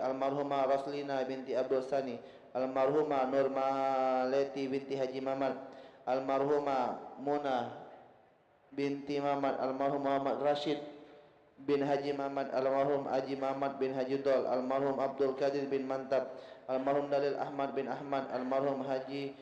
almarhumah Raslina binti Abdul Sani, almarhumah Nurmaleti binti Haji Mamat, almarhumah Munah binti Mamat, almarhum Muhammad Rashid bin Haji Mamat, almarhum Haji Mamat bin Haji Dol, almarhum Abdul Qadir bin Mantab, almarhum Dalil Ahmad bin Ahmad, almarhum Haji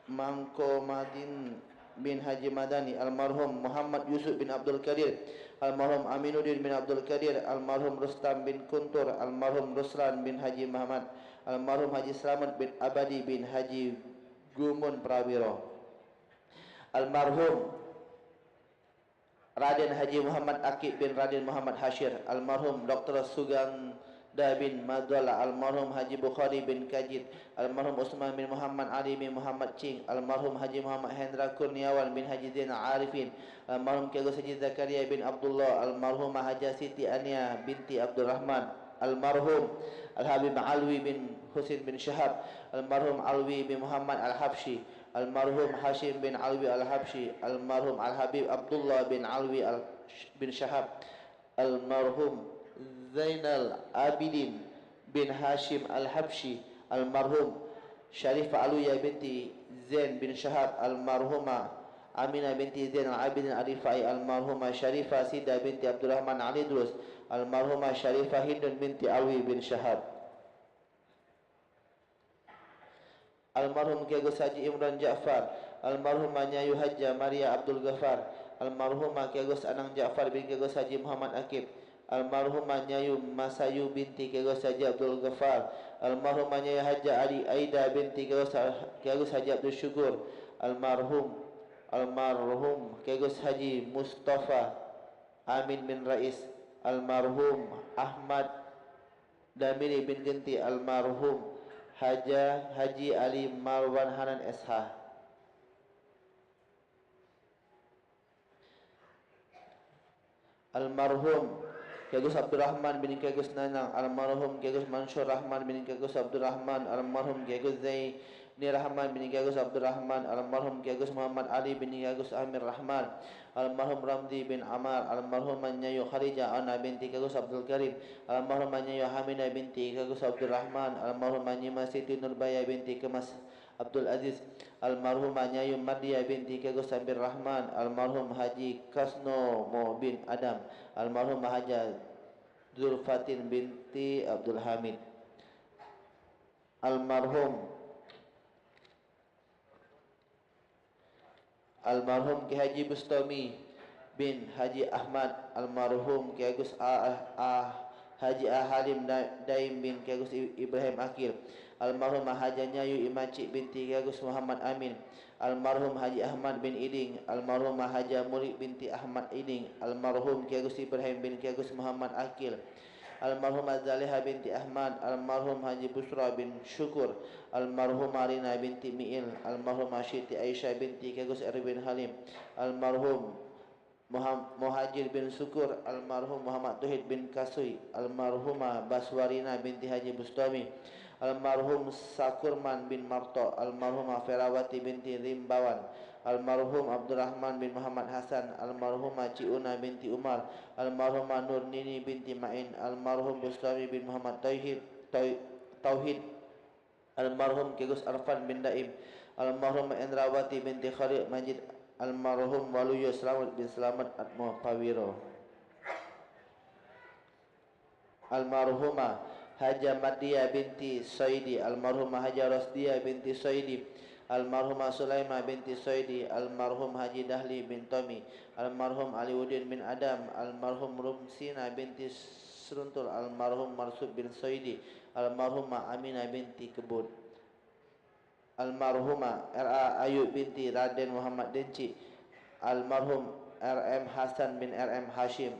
Mangko Madin bin Haji Madani, almarhum Muhammad Yusuf bin Abdul Qadir, almarhum Aminuddin bin Abdul Qadir, almarhum Rustam bin Kuntur, almarhum Ruslan bin Haji Muhammad, almarhum Haji Slamet bin Abadi bin Haji Gumun Prawiro, almarhum Raden Haji Muhammad Akib bin Raden Muhammad Hashir, almarhum Dr. Suganda bin Madwala, almarhum Haji Bukhari bin Kajid, almarhum Usman bin Muhammad Ali bin Muhammad Cing, almarhum Haji Muhammad Hendra Kurniawan bin Haji Zainal Arifin, almarhum Kiai Haji Zakaria bin Abdullah, almarhum Haja Siti Ania binti Abdul Rahman, almarhum Al-Habib Alwi bin Husin bin Syahab, almarhum Alwi bin Muhammad Al-Habsyi, almarhum Hashim bin Alwi Al-Habsyi, almarhum Al-Habib Abdullah bin Alwi bin Syahab, almarhum Zainal Abidin bin Hashim Al-Habsyi, almarhum Syarifah Aluya binti Zain bin Syahab, almarhumah Aminah binti Zain Al-Abidin Arifai, almarhumah Syarifah Sida binti Abdurrahman Ali Drus, almarhumah Syarifah Hindun binti Alwi bin Syahab, almarhum Kiai Gus Haji Imran Ja'far, almarhumah Nyayu Hajjah Maria Abdul Ghaffar, almarhumah Kiai Gus Anang Ja'far bin Kiai Gus Haji Muhammad Akib, almarhumah Nyayu Masayu binti Kiai Gus Haji Abdul Ghaffar, almarhumah Nyayu Hajjah Ali Aida binti Kiai Gus Haji Abdul Syukur, almarhum Kiai Gus Haji Mustafa Amin bin Rais, almarhum Ahmad Damiri bin Genti, almarhum Haji Ali Marwan Hanan SH, almarhum Kiai Gus Abdurrahman bin Kiai Gus Nanang, almarhum Kiai Gus Mansur Rahman bin Kiai Gus Abdurrahman, almarhum Kiai Gus Zaini Rahman bin Kiai Gus Abdurrahman, almarhum Kiai Gus Muhammad Ali bin Kiai Gus Amir Rahman, almarhum Ramdi bin Amar, almarhum Nyayu Kharijah Ana binti Kiai Gus Abdul Karim, almarhum Nyayu Hamida binti Kiai Gus Abdurrahman, almarhum Nyima Siti Nurbaya binti Kemas Abdul Aziz, almarhum Nyayu Mardia binti Kiai Gus Sabir Rahman, almarhum Haji Kasno Mo bin Adam, almarhum Haja Zulfatin binti Abdul Hamid, almarhum Ki Haji Bustami bin Haji Ahmad, almarhum Ki Agus Haji Halim Daim bin Ki Agus Ibrahim Akil, almarhum Haja Nyayu Imaci binti Ki Agus Muhammad Amin, almarhum Haji Ahmad bin Iding, almarhum Haja Murid binti Ahmad Iding, almarhum Ki Agus Ibrahim bin Ki Agus Muhammad Akil, almarhum Zaliha binti Ahmad, almarhum Haji Busra bin Syukur, almarhum Marina binti Mi'il, almarhum Siti Aisyah binti Ki Agus Erwin Halim, almarhum Muhajir bin Syukur, almarhum Muhammad Tuhid bin Kasui, almarhumah Baswarina binti Haji Bustami, almarhum Sakurman bin Marto, almarhumah Ferawati binti Rimbawan, almarhum Abdurrahman bin Muhammad Hasan, almarhumah Ciuna binti Umar, almarhumah Nur Nini binti Ma'in, almarhum Bustami bin Muhammad Tauhid, almarhum Ki Gus Arfan bin Daim, almarhum Endrawati binti Khalid Majid, almarhum Waluyo Slamet bin Slamet Atmo Pawiro, almarhumah Haja Madia binti Soidi, almarhumah Haja Rosdia binti Soidi, almarhumah Sulaimah binti Soidi, almarhum Haji Dahli bin Tomi, almarhum Aliuddin bin Adam, almarhum Rumsina binti Seruntul, almarhum Marsud bin Soidi, almarhumah Aminah binti Kebun, almarhumah R.A. Ayub binti Raden Muhammad Denci, almarhum R.M. Hasan bin R.M. Hashim,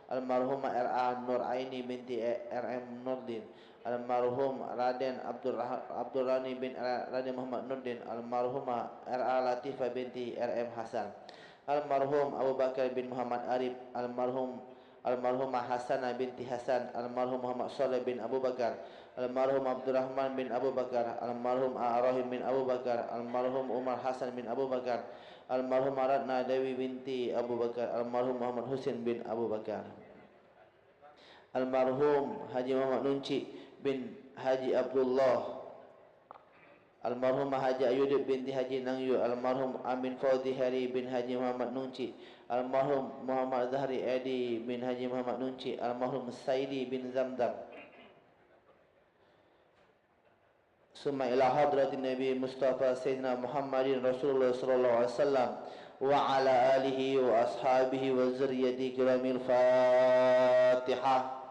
almarhumah R.A. Nur Aini binti R.M. Nurdin, almarhum Raden Abdurrani bin Raden Muhammad Nurdin, almarhumah R.A. Latifah binti R.M. Hasan, almarhum Abu Bakar bin Muhammad Arif, almarhumah Hasanah binti Hasan, almarhum Muhammad Saleh bin Abu Bakar, almarhum Abdurrahman bin Abu Bakar, almarhum A'rahim bin Abu Bakar, almarhum Umar Hasan bin Abu Bakar, almarhum Ratna Dewi binti Abu Bakar, almarhum Muhammad Husin bin Abu Bakar, Almarhum Haji Muhammad Nunci bin Haji Abdullah, Almarhum Haji Ayudib binti Haji Nangyu, Almarhum Amin Faudi Hari bin Haji Muhammad Nunci, Almarhum Muhammad Zahri Edi bin Haji Muhammad Nunci, Almarhum Saidi bin Zamzam. Summa ila hadratin Nabi Mustafa Sayyidina Muhammadin Rasulullah sallallahu alaihi wasallam wa ala alihi wa ashabihi wa zurriyyati kiramil Fatihah.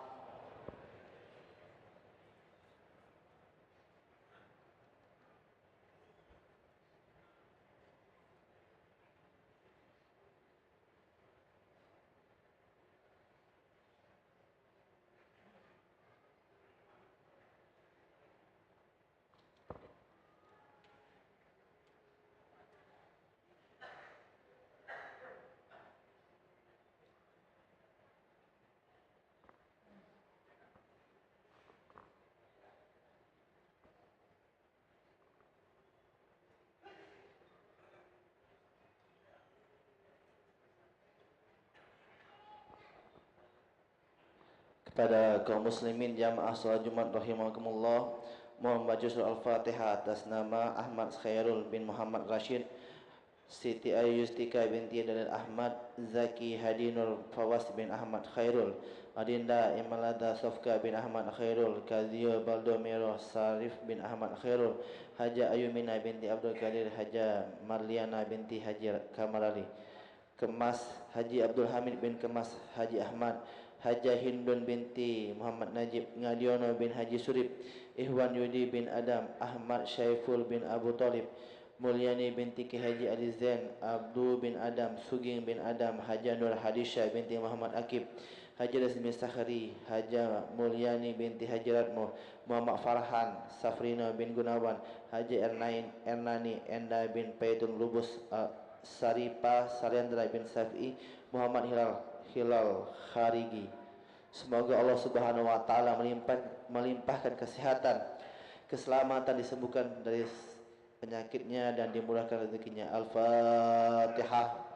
Kepada kaum muslimin jamaah salat Jumat rahimakumullah, mohon baca surah Al-Fatihah atas nama Ahmad Khairul bin Muhammad Rashid, Siti Ayu Yustika binti Dalil Ahmad, Zaki Hadinur Fawas bin Ahmad Khairul, Adinda Imalada Sofka bin Ahmad Khairul, Kazio Baldomero Sarif bin Ahmad Khairul, Haja Ayumina binti Abdul Qadir, Haja Marliana binti Haji Kamarali, Kemas Haji Abdul Hamid bin Kemas Haji Ahmad, Haja Hindun binti Muhammad Najib, Ngadiono bin Haji Surip, Ihwan Yudi bin Adam, Ahmad Syaiful bin Abu Talib, Mulyani binti Ki Haji Ali Zain, Abdu bin Adam, Suging bin Adam, Haja Nur Hadisha binti Muhammad Akib, Haji Rasmi Sakhari, Haja Mulyani binti Haji Ratmo, Muhammad Farhan, Safrina bin Gunawan, Haji Ernani Enda bin Paidun Lubus, Saripa Saryandra bin Safi, Muhammad Hilal Kharigi. Semoga Allah Subhanahu wa taala melimpahkan kesehatan, keselamatan, disembuhkan dari penyakitnya dan dimurahkan rezekinya. Al-Fatihah.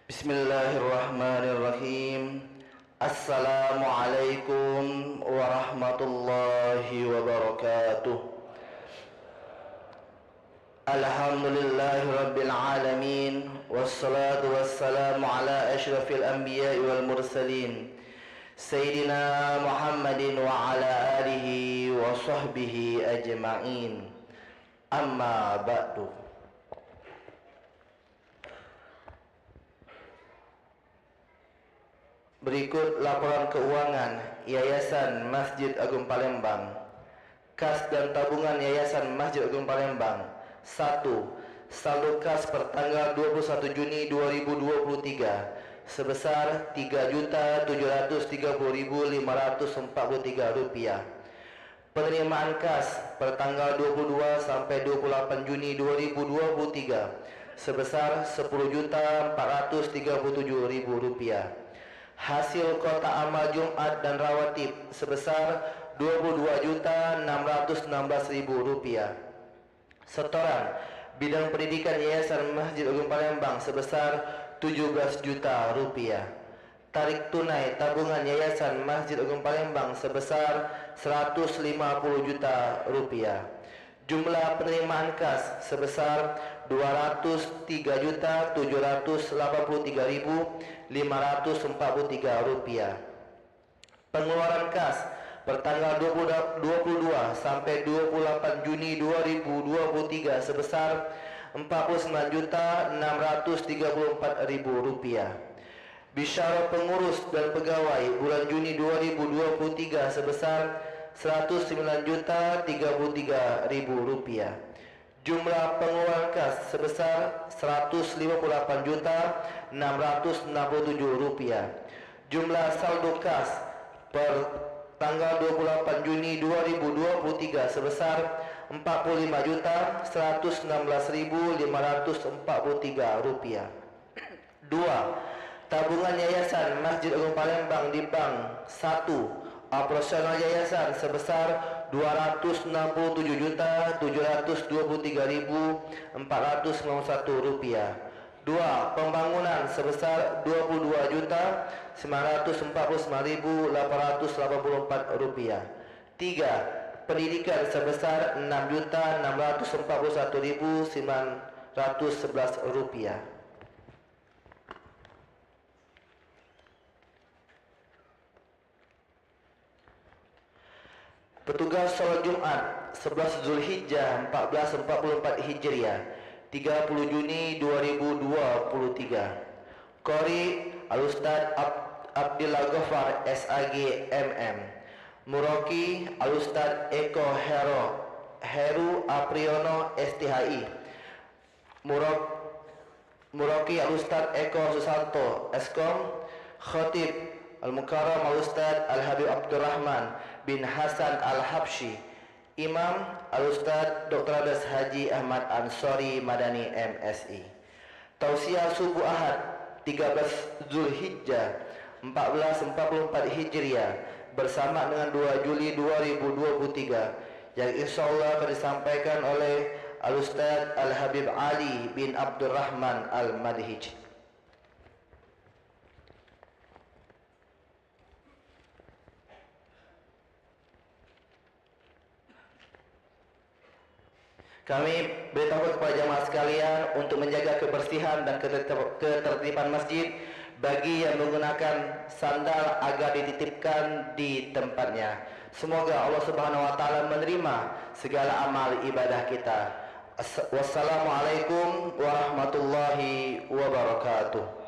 Bismillahirrahmanirrahim. Assalamualaikum warahmatullahi wabarakatuh. Alhamdulillahi rabbil alamin. Wassalatu wassalamu ala ashrafil anbiya'i wal mursalin Sayyidina Muhammadin wa ala alihi wa sahbihi ajma'in. Amma ba'du. Berikut laporan keuangan Yayasan Masjid Agung Palembang. Kas dan tabungan Yayasan Masjid Agung Palembang. 1. Saldo kas per tanggal 21 Juni 2023 sebesar Rp3.730.543. Penerimaan kas per tanggal 22 sampai 28 Juni 2023 sebesar Rp10.437.000. Hasil kota amal Jumat dan rawatib sebesar Rp22.616.000. Setoran bidang pendidikan Yayasan Masjid Agung Palembang sebesar Rp17 juta. Tarik tunai tabungan Yayasan Masjid Agung Palembang sebesar Rp150 juta. Jumlah penerimaan kas sebesar Rp203.783.543. Pengeluaran kas per tanggal 22 sampai 28 Juni 2023 sebesar Rp49.634.000. Bisyara pengurus dan pegawai bulan Juni 2023 sebesar Rp109.033.000. Jumlah pengeluaran kas sebesar Rp158.667. Jumlah saldo kas per tanggal 28 Juni 2023 sebesar Rp45.116.543. 2. Tabungan Yayasan Masjid Agung Palembang di Bank. 1. Operasional Yayasan sebesar Rp267.723.491. 2. Pembangunan sebesar Rp22.949.884. 3. Pendidikan sebesar Rp6.641.911. Petugas sholat Jumat 11 Zulhijjah 1444 Hijriah 30 Juni 2023. Qori Al-Ustaz Abdillah Ghaffar SAG MM. Muraki Al-Ustaz Eko Heru Apriyono STHI. Muraki Al-Ustaz Eko Susanto Eskom. Khatib Al-Mukarram Al-Ustaz Al-Habib Abdurrahman bin Hasan Al-Habsyi. Imam Al-Ustaz Dr. Adas Haji Ahmad Ansori Madani MSI. Tausiah subuh Ahad 13 Zulhijjah 1444 Hijriah bersama dengan 2 Juli 2023 yang insyaallah akan disampaikan oleh Al-Ustaz Al-Habib Ali bin Abdurrahman Al-Madhij. Kami beritahu kepada jamaah sekalian untuk menjaga kebersihan dan ketertiban masjid bagi yang menggunakan sandal agar dititipkan di tempatnya. Semoga Allah Subhanahu wa taala menerima segala amal ibadah kita. Wassalamualaikum warahmatullahi wabarakatuh.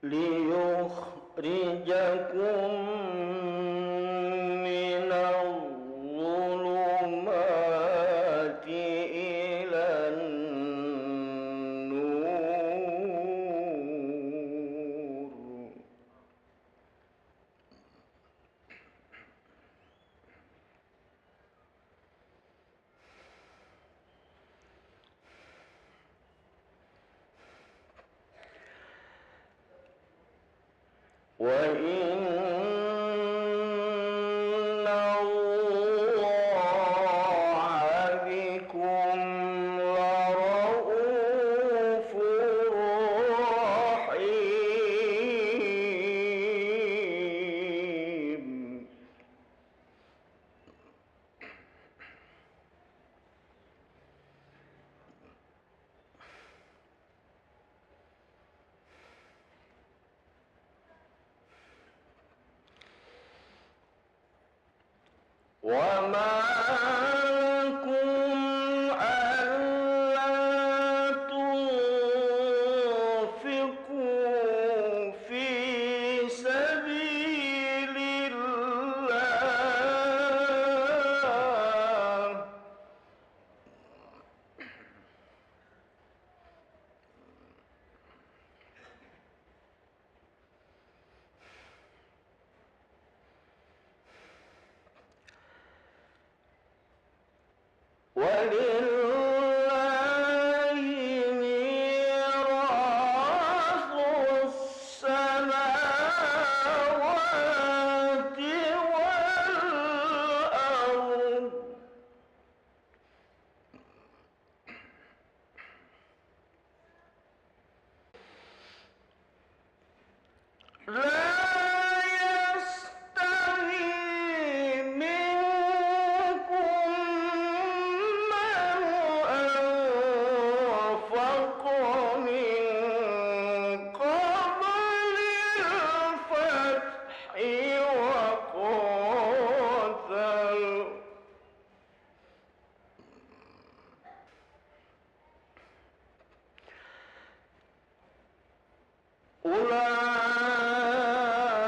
ليخرجكم من الظلمات إلى النور. وإن الله بكم لرءوف رحيم. وما لكم ألا تنفقوا في سبيل الله ولله ميراث السماوات والأرض. لا يستوي منكم من أنفق من قبل الفتح وقاتل.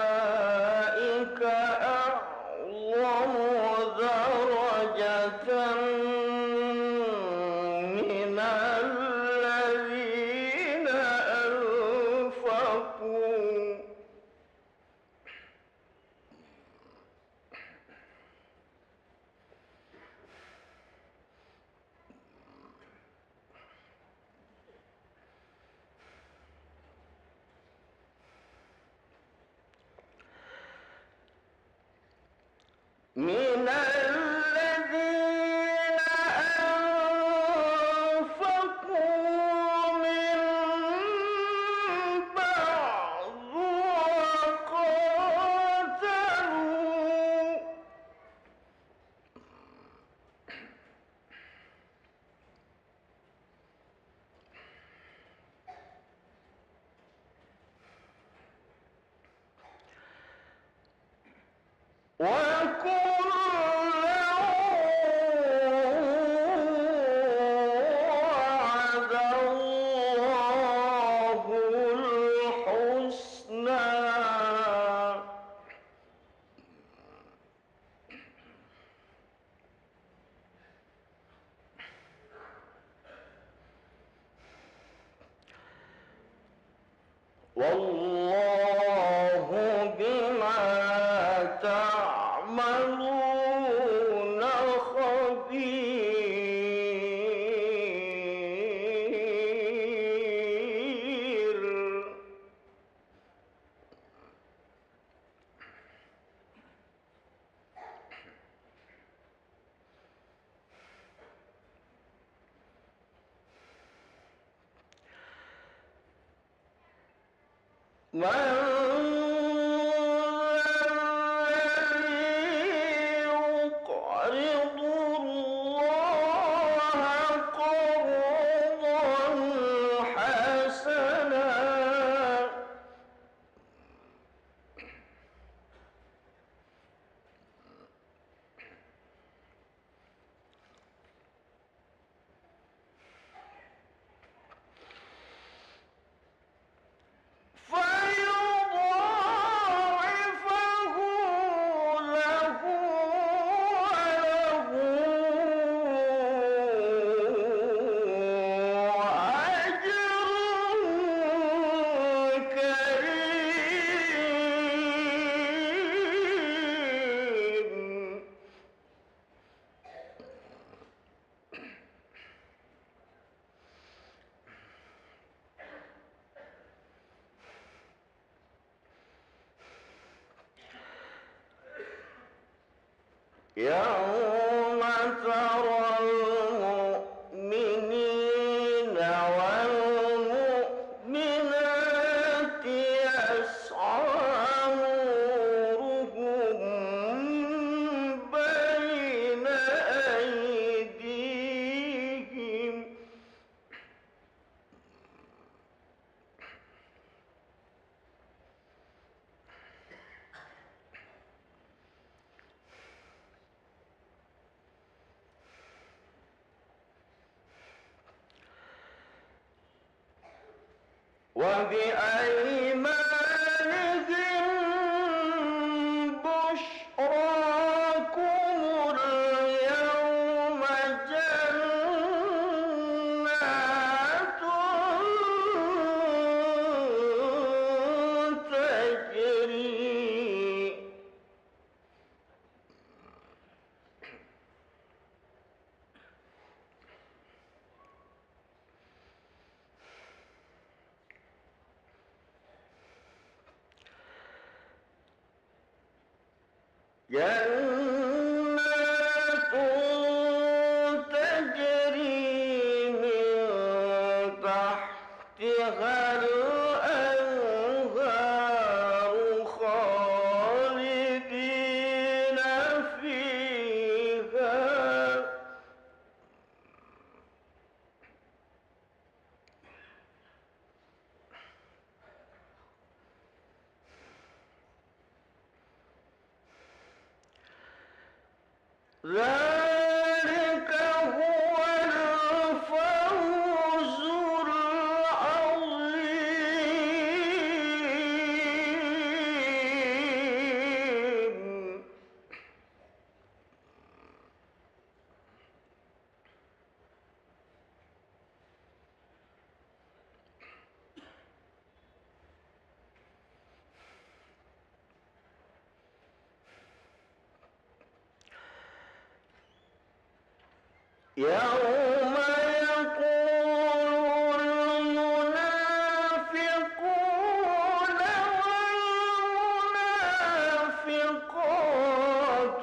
أولئك أعظم درجة من الذين أنفقوا من الذين أنفقوا من بعد وقاتلوا. وكلا وعد الله الحسنى. والله بما تعملون خبير. يقرض الله قرضا حسنا فيضاعفه يوم ترى المؤمنين والمؤمنات يسعى نورهم بين أيديهم وبأيمانهم بشراكم اليوم جنات تجري جنات تجري من تحتها الأنهار خالدين فيها ذلك هو الفوز العظيم يوم يقول المنافقون والمنافقات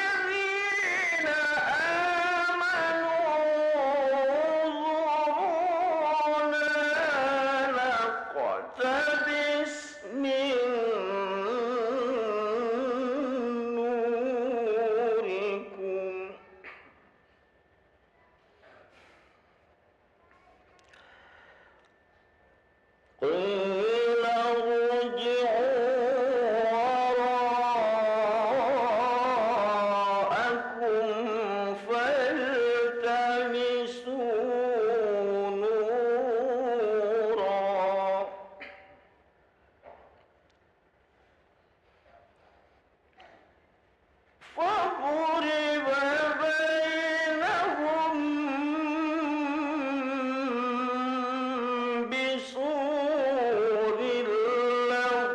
للذين آمنوا انظرونا نقتبس من نوركم قيل ارجعوا وراءكم فالتمسوا نورا فضرب بينهم بسور له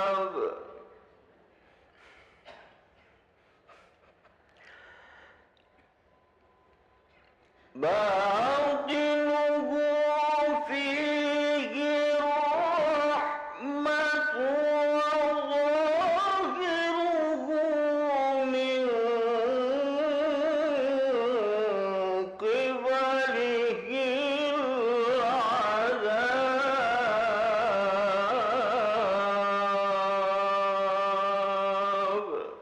باب باطنه فيه الرحمة وظاهره من قبله العذاب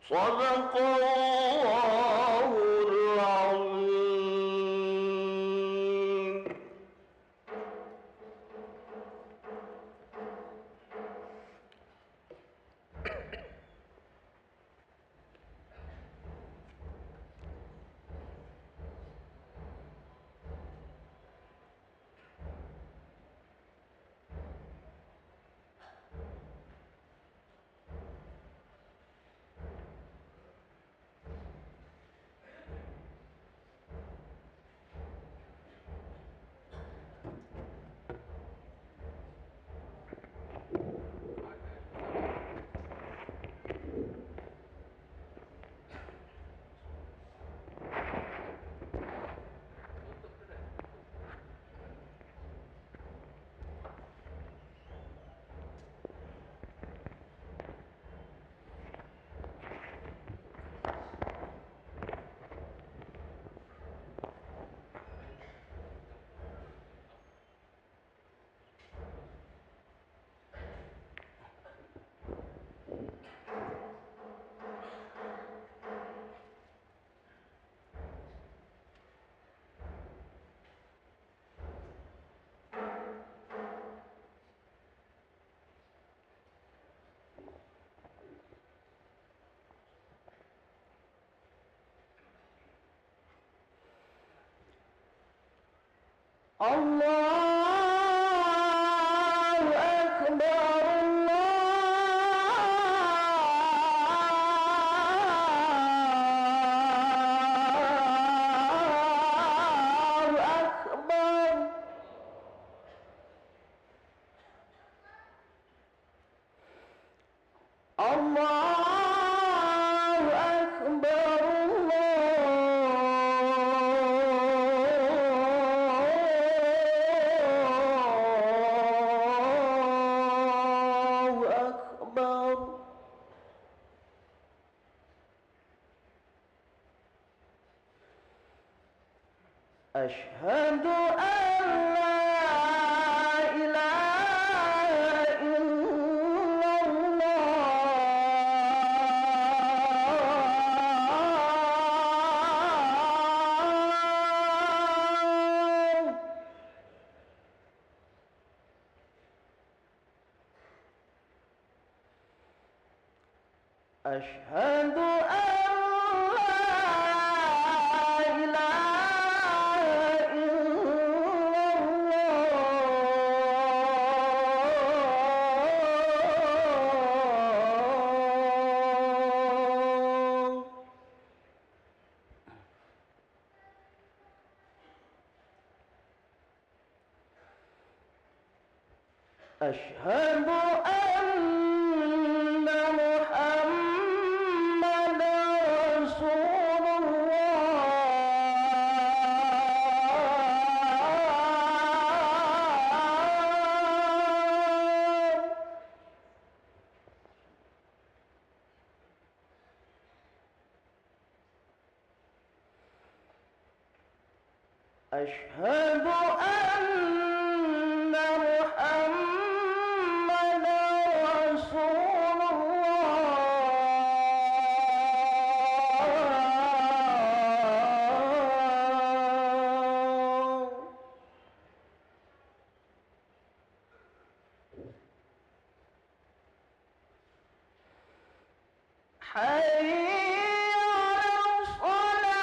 صدق الله العظيم الله أكبر الله أكبر الله أكبر الله أكبر أشهد أن لا إله إلا الله أشهد أن لا إله إلا الله أشهد أن محمدا رسول الله أشهد أن محمدا رسول الله حي على الصلاة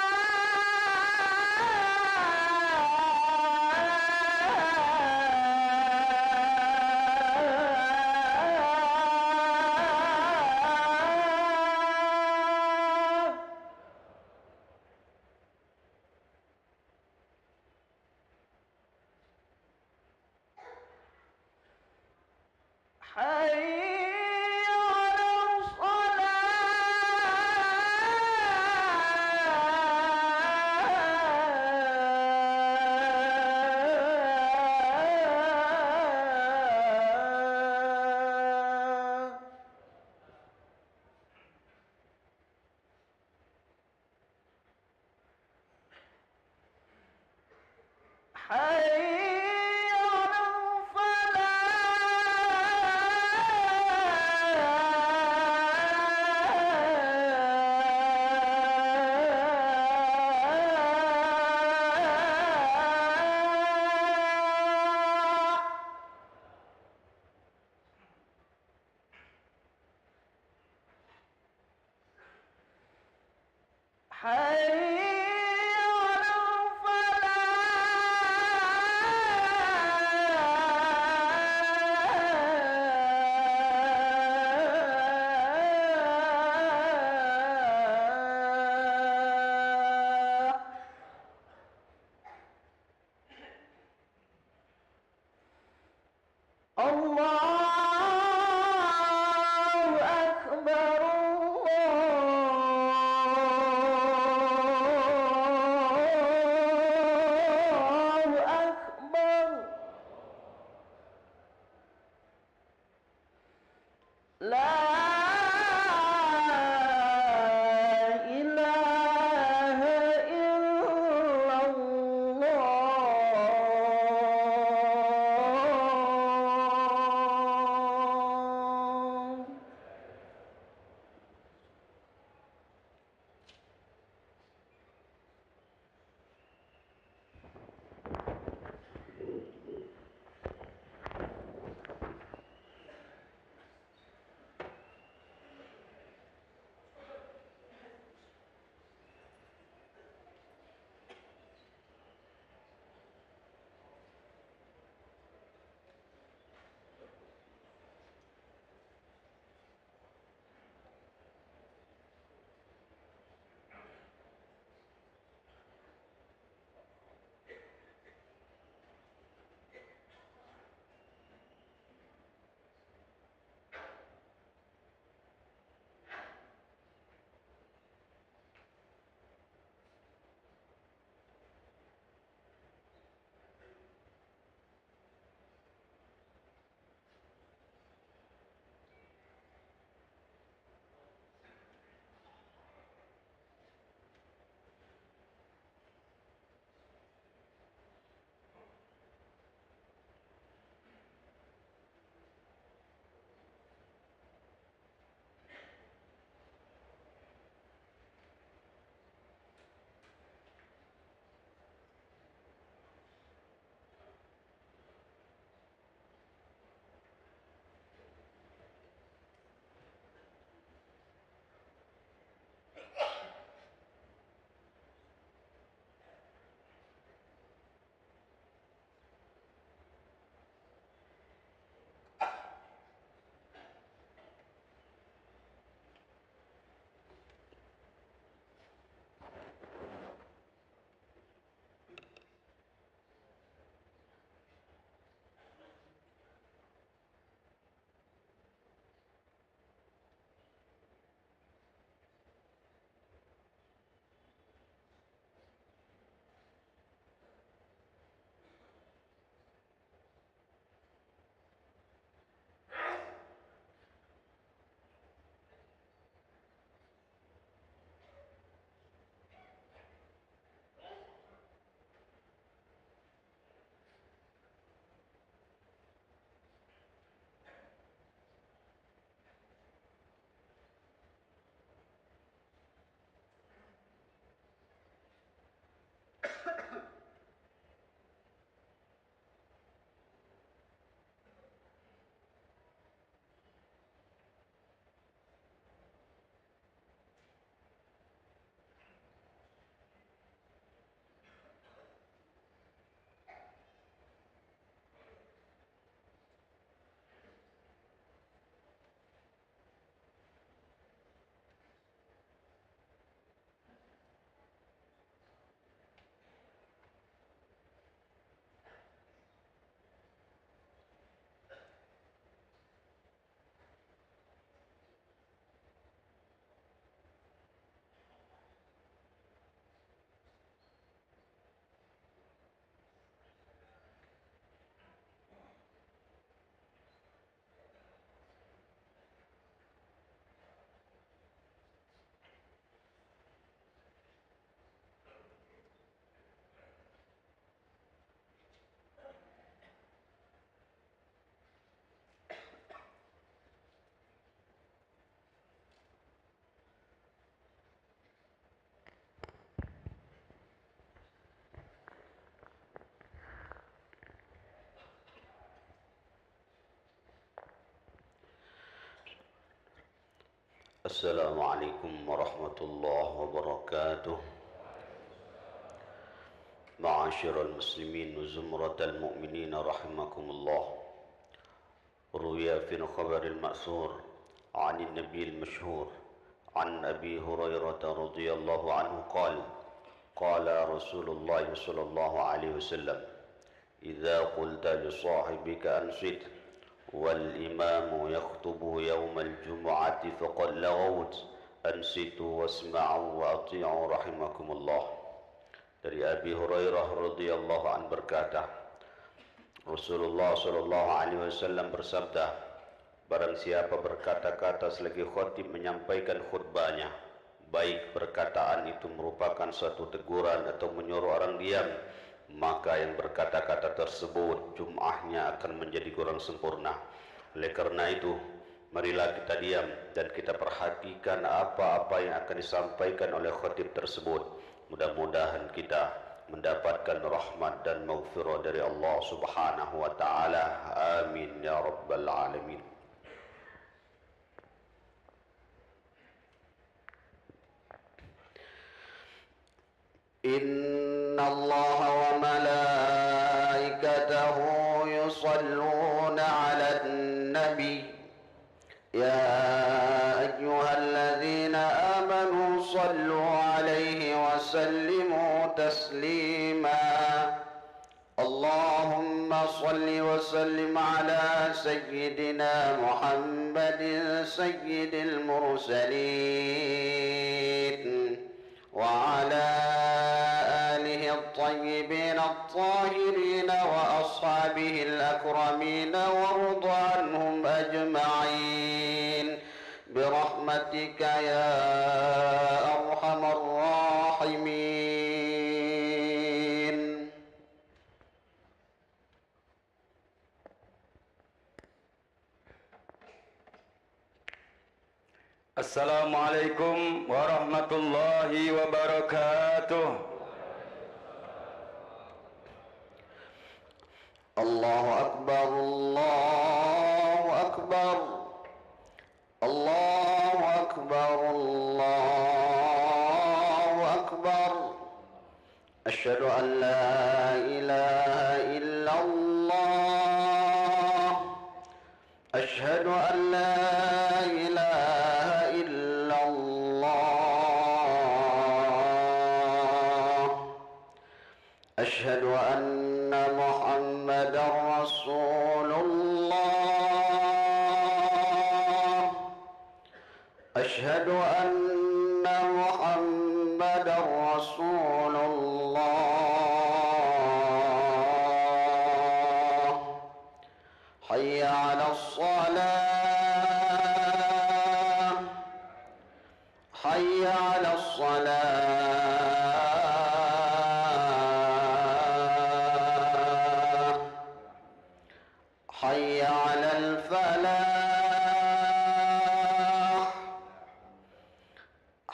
حي على الصلاة حي على الفلاح حي على الفلاح الله أكبر الله أكبر لا إله إلا الله السلام عليكم ورحمة الله وبركاته. معاشر المسلمين وزمرة المؤمنين رحمكم الله. روي في الخبر المأثور عن النبي المشهور عن أبي هريرة رضي الله عنه قال: قال رسول الله صلى الله عليه وسلم: إذا قلت لصاحبك أنصت والإمام يخطب يوم الجمعة فقد لغوت أنصتوا واسمعوا وأطيعوا رحمكم الله. Dari Abi Hurairah radhiyallahu an berkata, Rasulullah sallallahu alaihi wasallam bersabda, barang siapa berkata-kata selagi khatib menyampaikan khutbahnya, baik perkataan itu merupakan suatu teguran atau menyuruh orang diam, maka yang berkata-kata tersebut jum'ahnya akan menjadi kurang sempurna. Oleh karena itu, marilah kita diam dan kita perhatikan apa-apa yang akan disampaikan oleh khatib tersebut. Mudah-mudahan kita mendapatkan rahmat dan maghfirah dari Allah Subhanahu wa taala. Amin ya rabbal alamin. Inna Allah wa malaikatahu yusalluna 'alan nabi. Ya ayyuhalladzina amanu sallu 'alaihi wa sallimu taslima. Allahumma salli wa sallim ala sayyidina Muhammadin sayyidil mursalin wa ala alihi at-tayyibin at-tahirin wa ashabihi al-akramin warḍa anhum ajma'in برحمتك يا أرحم الراحمين. السلام عليكم ورحمة الله وبركاته. الله أكبر الله أكبر الله أكبر الله أكبر. أشهد أن لا إله إلا الله. أشهد أن لا إله إلا الله. أشهد أن محمدا رسول الله. أشهد أن محمدا رسول الله. حي على الصلاة. حي على الصلاة. حي على الفلاح.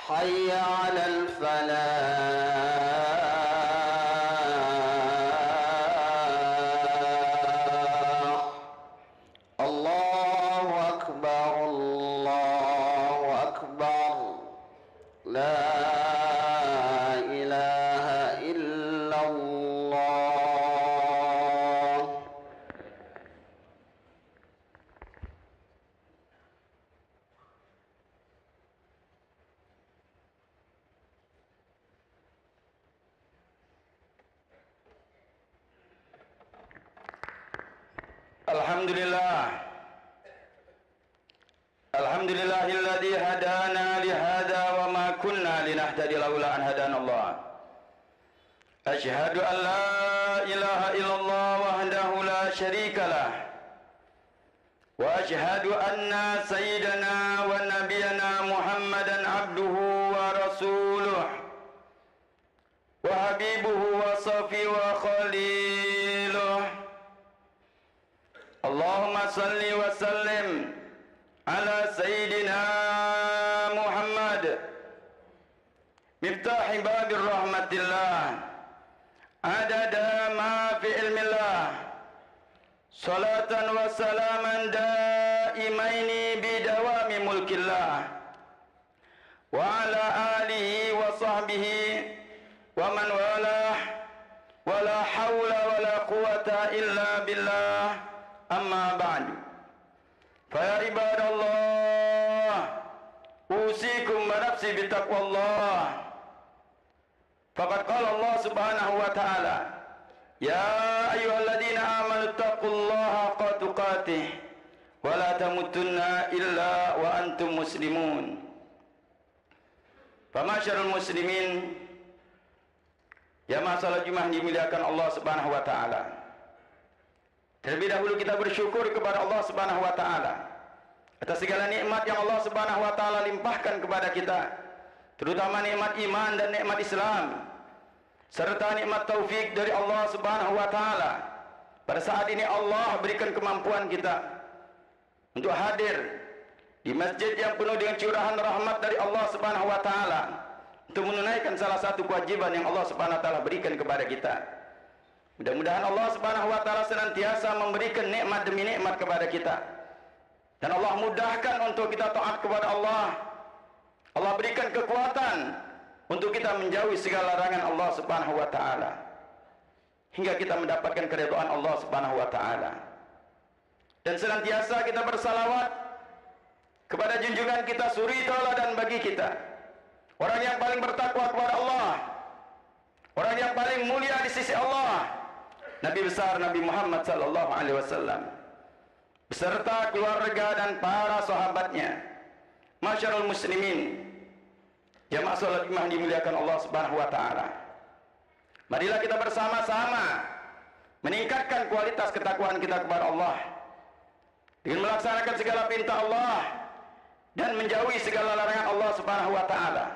حي على الفلاح. الله أكبر الله أكبر. لا إله إلا الله. Alhamdulillahilladzi hadana lihada wa ma kunna linahtadiya laula an hadana Allah. Asyhadu an la ilaha illallah wahdahu la syarika lah. Wa asyhadu anna sayyidana wa nabiyyana Muhammadan abduhu wa rasuluh wa habibuhu wa safi wa khaliluh. Allahumma salli wa sallim ala sayyidina Muhammad miftahi babir rahmatillah adada ma fi ilmillah salatan wa salaman daimaini bidawami mulkillah وعلى آله وصحبه ومن والاه ولا حول ولا قوة إلا بالله أما بعد فيا عباد الله أوصيكم ونفسي بتقوى الله فقد قال الله سبحانه وتعالى يا أيها الذين آمنوا اتقوا الله حق تقاته ولا تموتن إلا وأنتم مسلمون. Famasyarul muslimin, jamaah salat Jumat dimuliakan Allah Subhanahu wa taala. Terlebih dahulu kita bersyukur kepada Allah Subhanahu wa taala atas segala nikmat yang Allah Subhanahu wa taala limpahkan kepada kita, terutama nikmat iman dan nikmat Islam, serta nikmat taufik dari Allah Subhanahu wa taala. Pada saat ini Allah berikan kemampuan kita untuk hadir di masjid yang penuh dengan curahan rahmat dari Allah Subhanahu wa taala untuk menunaikan salah satu kewajiban yang Allah Subhanahu wa taala berikan kepada kita. Mudah-mudahan Allah Subhanahu wa taala senantiasa memberikan nikmat demi nikmat kepada kita. Dan Allah mudahkan untuk kita taat kepada Allah. Allah berikan kekuatan untuk kita menjauhi segala larangan Allah Subhanahu wa taala hingga kita mendapatkan keridhaan Allah Subhanahu wa taala. Dan senantiasa kita bersalawat kepada junjungan kita suri tauladan bagi kita, orang yang paling bertakwa kepada Allah, orang yang paling mulia di sisi Allah, Nabi besar Nabi Muhammad sallallahu alaihi wasallam beserta keluarga dan para sahabatnya. Masyarul muslimin, jamaah salat Jumat dimuliakan Allah Subhanahu wa taala. Marilah kita bersama-sama meningkatkan kualitas ketakwaan kita kepada Allah dengan melaksanakan segala perintah Allah dan menjauhi segala larangan Allah Subhanahu wa taala.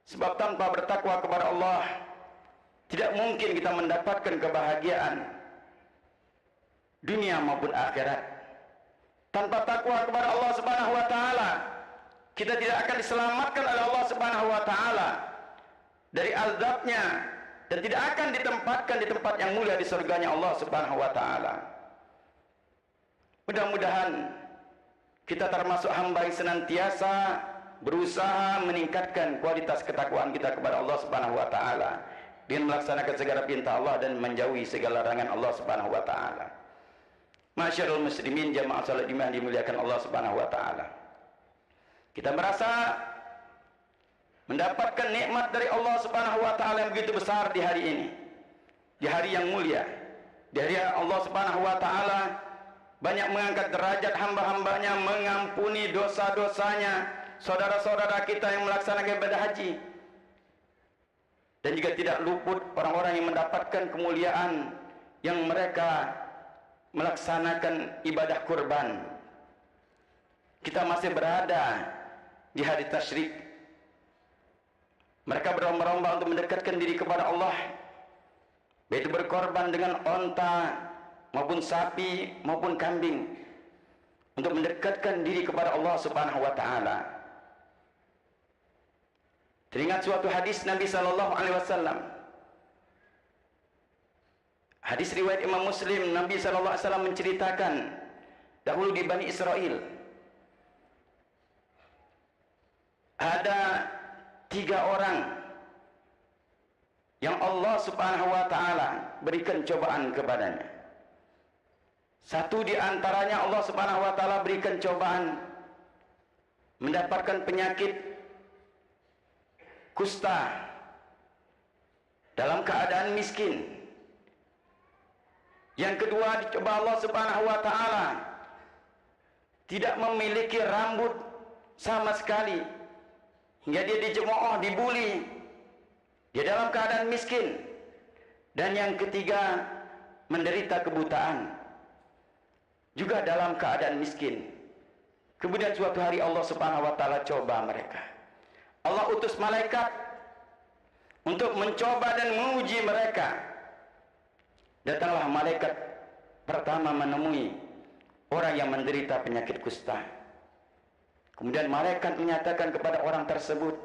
Sebab tanpa bertakwa kepada Allah tidak mungkin kita mendapatkan kebahagiaan dunia maupun akhirat. Tanpa takwa kepada Allah Subhanahu wa taala, kita tidak akan diselamatkan oleh Allah Subhanahu wa taala dari azabnya dan tidak akan ditempatkan di tempat yang mulia di surganya Allah Subhanahu wa taala. Mudah-mudahan kita termasuk hamba yang senantiasa berusaha meningkatkan kualitas ketakwaan kita kepada Allah Subhanahu wa taala dengan melaksanakan segala perintah Allah dan menjauhi segala larangan Allah Subhanahu wa taala. Masyarul muslimin, jamaah salat Jumat dimuliakan Allah Subhanahu wa taala. Kita merasa mendapatkan nikmat dari Allah Subhanahu wa taala yang begitu besar di hari ini. Di hari yang mulia. Di hari Allah Subhanahu wa taala banyak mengangkat derajat hamba-hambanya, mengampuni dosa-dosanya saudara-saudara kita yang melaksanakan ibadah haji. Dan juga tidak luput orang-orang yang mendapatkan kemuliaan yang mereka melaksanakan ibadah kurban. Kita masih berada di hari tasyrik. Mereka berlomba-lomba untuk mendekatkan diri kepada Allah, yaitu berkorban dengan onta maupun sapi maupun kambing untuk mendekatkan diri kepada Allah Subhanahu wa taala. Teringat suatu hadis Nabi sallallahu alaihi wasallam. Hadis riwayat Imam Muslim, Nabi sallallahu alaihi wasallam menceritakan dahulu di Bani Israel ada 3 orang yang Allah Subhanahu wa taala berikan cobaan kepadanya. Satu di antaranya Allah Subhanahu wa taala berikan cobaan mendapatkan penyakit kusta dalam keadaan miskin. Yang kedua dicoba Allah Subhanahu wa taala tidak memiliki rambut sama sekali hingga dia dicemooh, dibuli. Dia dalam keadaan miskin. Dan yang ketiga menderita kebutaan juga dalam keadaan miskin. Kemudian suatu hari Allah Subhanahu wa taala coba mereka. Allah utus malaikat untuk mencoba dan menguji mereka. Datanglah malaikat pertama menemui orang yang menderita penyakit kusta. Kemudian malaikat menyatakan kepada orang tersebut,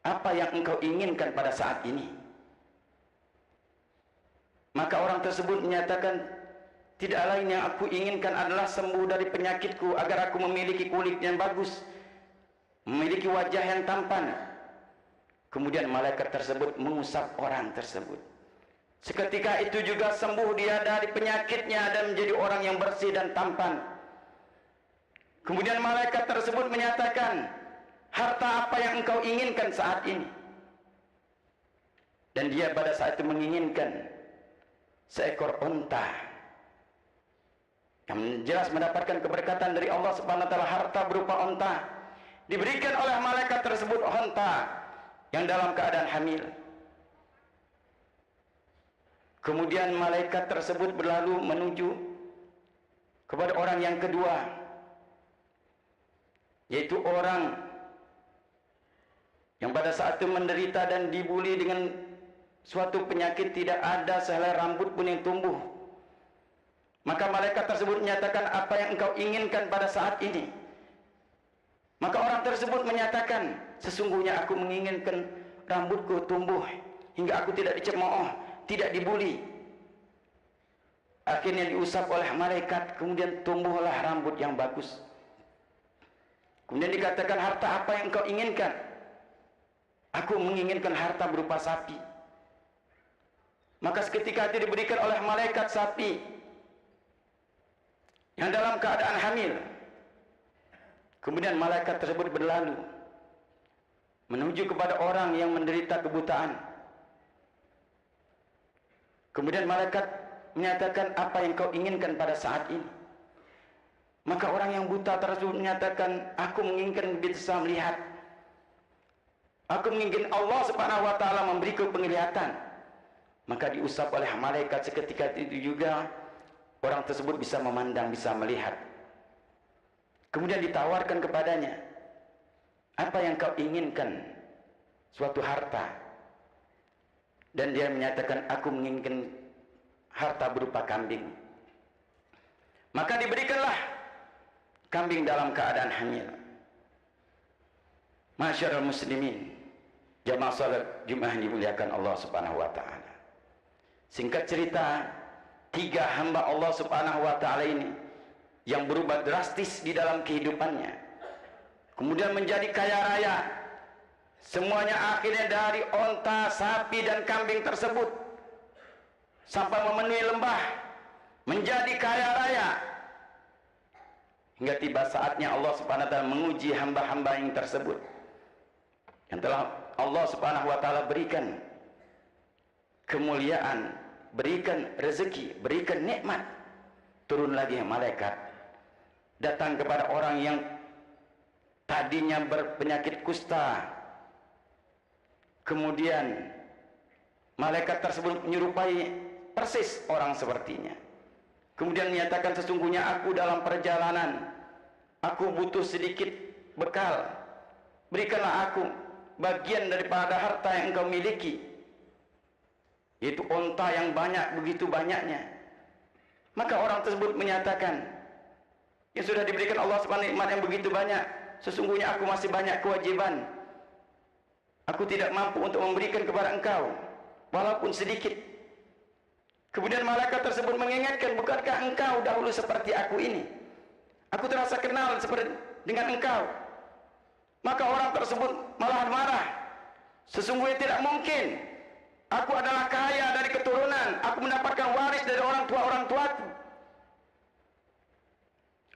apa yang engkau inginkan pada saat ini? Maka orang tersebut menyatakan, tidak lain yang aku inginkan adalah sembuh dari penyakitku agar aku memiliki kulit yang bagus memiliki wajah yang tampan. Kemudian malaikat tersebut mengusap orang tersebut. Seketika itu juga sembuh dia dari penyakitnya dan menjadi orang yang bersih dan tampan. Kemudian malaikat tersebut menyatakan, harta apa yang engkau inginkan saat ini? Dan dia pada saat itu menginginkan seekor unta yang jelas mendapatkan keberkatan dari Allah Subhanahu wa taala. Harta berupa unta diberikan oleh malaikat tersebut, unta yang dalam keadaan hamil. Kemudian malaikat tersebut berlalu menuju kepada orang yang kedua, yaitu orang yang pada saat itu menderita dan dibuli dengan suatu penyakit, tidak ada sehelai rambut pun yang tumbuh. Maka malaikat tersebut menyatakan, apa yang engkau inginkan pada saat ini? Maka orang tersebut menyatakan, sesungguhnya aku menginginkan rambutku tumbuh hingga aku tidak dicemooh, tidak dibuli. Akhirnya diusap oleh malaikat, kemudian tumbuhlah rambut yang bagus. Kemudian dikatakan, harta apa yang engkau inginkan? Aku menginginkan harta berupa sapi. Maka seketika itu diberikan oleh malaikat sapi yang dalam keadaan hamil. Kemudian malaikat tersebut berlalu menuju kepada orang yang menderita kebutaan. Kemudian malaikat menyatakan, apa yang kau inginkan pada saat ini? Maka orang yang buta tersebut menyatakan, aku menginginkan bisa melihat. Aku menginginkan Allah Subhanahu wa taala memberiku penglihatan. Maka diusap oleh malaikat, seketika itu juga orang tersebut bisa memandang, bisa melihat. Kemudian ditawarkan kepadanya, apa yang kau inginkan? Suatu harta. Dan dia menyatakan, aku menginginkan harta berupa kambing. Maka diberikanlah kambing dalam keadaan hamil. Masyarul muslimin, jamaah salat Jumat yang dimuliakan Allah Subhanahu wa taala. Singkat cerita, 3 hamba Allah Subhanahu wa taala ini yang berubah drastis di dalam kehidupannya, kemudian menjadi kaya raya. Semuanya akhirnya dari onta, sapi dan kambing tersebut sampai memenuhi lembah, menjadi kaya raya. Hingga tiba saatnya Allah Subhanahu wa taala menguji hamba-hamba yang tersebut, yang telah Allah Subhanahu wa taala berikan kemuliaan, berikan rezeki, berikan nikmat. Turun lagi malaikat datang kepada orang yang tadinya berpenyakit kusta. Kemudian malaikat tersebut menyerupai persis orang sepertinya. Kemudian menyatakan, sesungguhnya aku dalam perjalanan, aku butuh sedikit bekal. Berikanlah aku bagian daripada harta yang engkau miliki, yaitu unta yang banyak, begitu banyaknya. Maka orang tersebut menyatakan, yang sudah diberikan Allah Subhanahu nikmat yang begitu banyak, sesungguhnya aku masih banyak kewajiban. Aku tidak mampu untuk memberikan kepada engkau walaupun sedikit. Kemudian malaikat tersebut mengingatkan, bukankah engkau dahulu seperti aku ini? Aku terasa kenal seperti dengan engkau. Maka orang tersebut malah marah. Sesungguhnya tidak mungkin. Aku adalah kaya dari keturunan. Aku mendapatkan waris dari orang tuaku.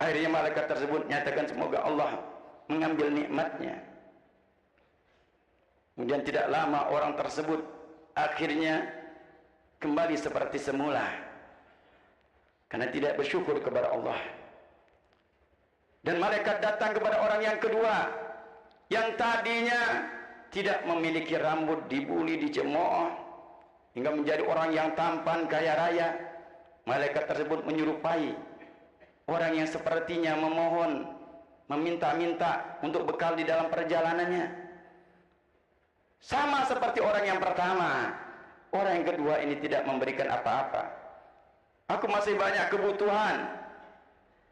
Akhirnya malaikat tersebut nyatakan, semoga Allah mengambil nikmatnya. Kemudian tidak lama orang tersebut akhirnya kembali seperti semula, karena tidak bersyukur kepada Allah. Dan malaikat datang kepada orang yang kedua, yang tadinya tidak memiliki rambut, dibuli, dicemooh, hingga menjadi orang yang tampan, kaya raya. Malaikat tersebut menyerupai orang yang sepertinya memohon, meminta-minta untuk bekal di dalam perjalanannya. Sama seperti orang yang pertama, orang yang kedua ini tidak memberikan apa-apa. Aku masih banyak kebutuhan,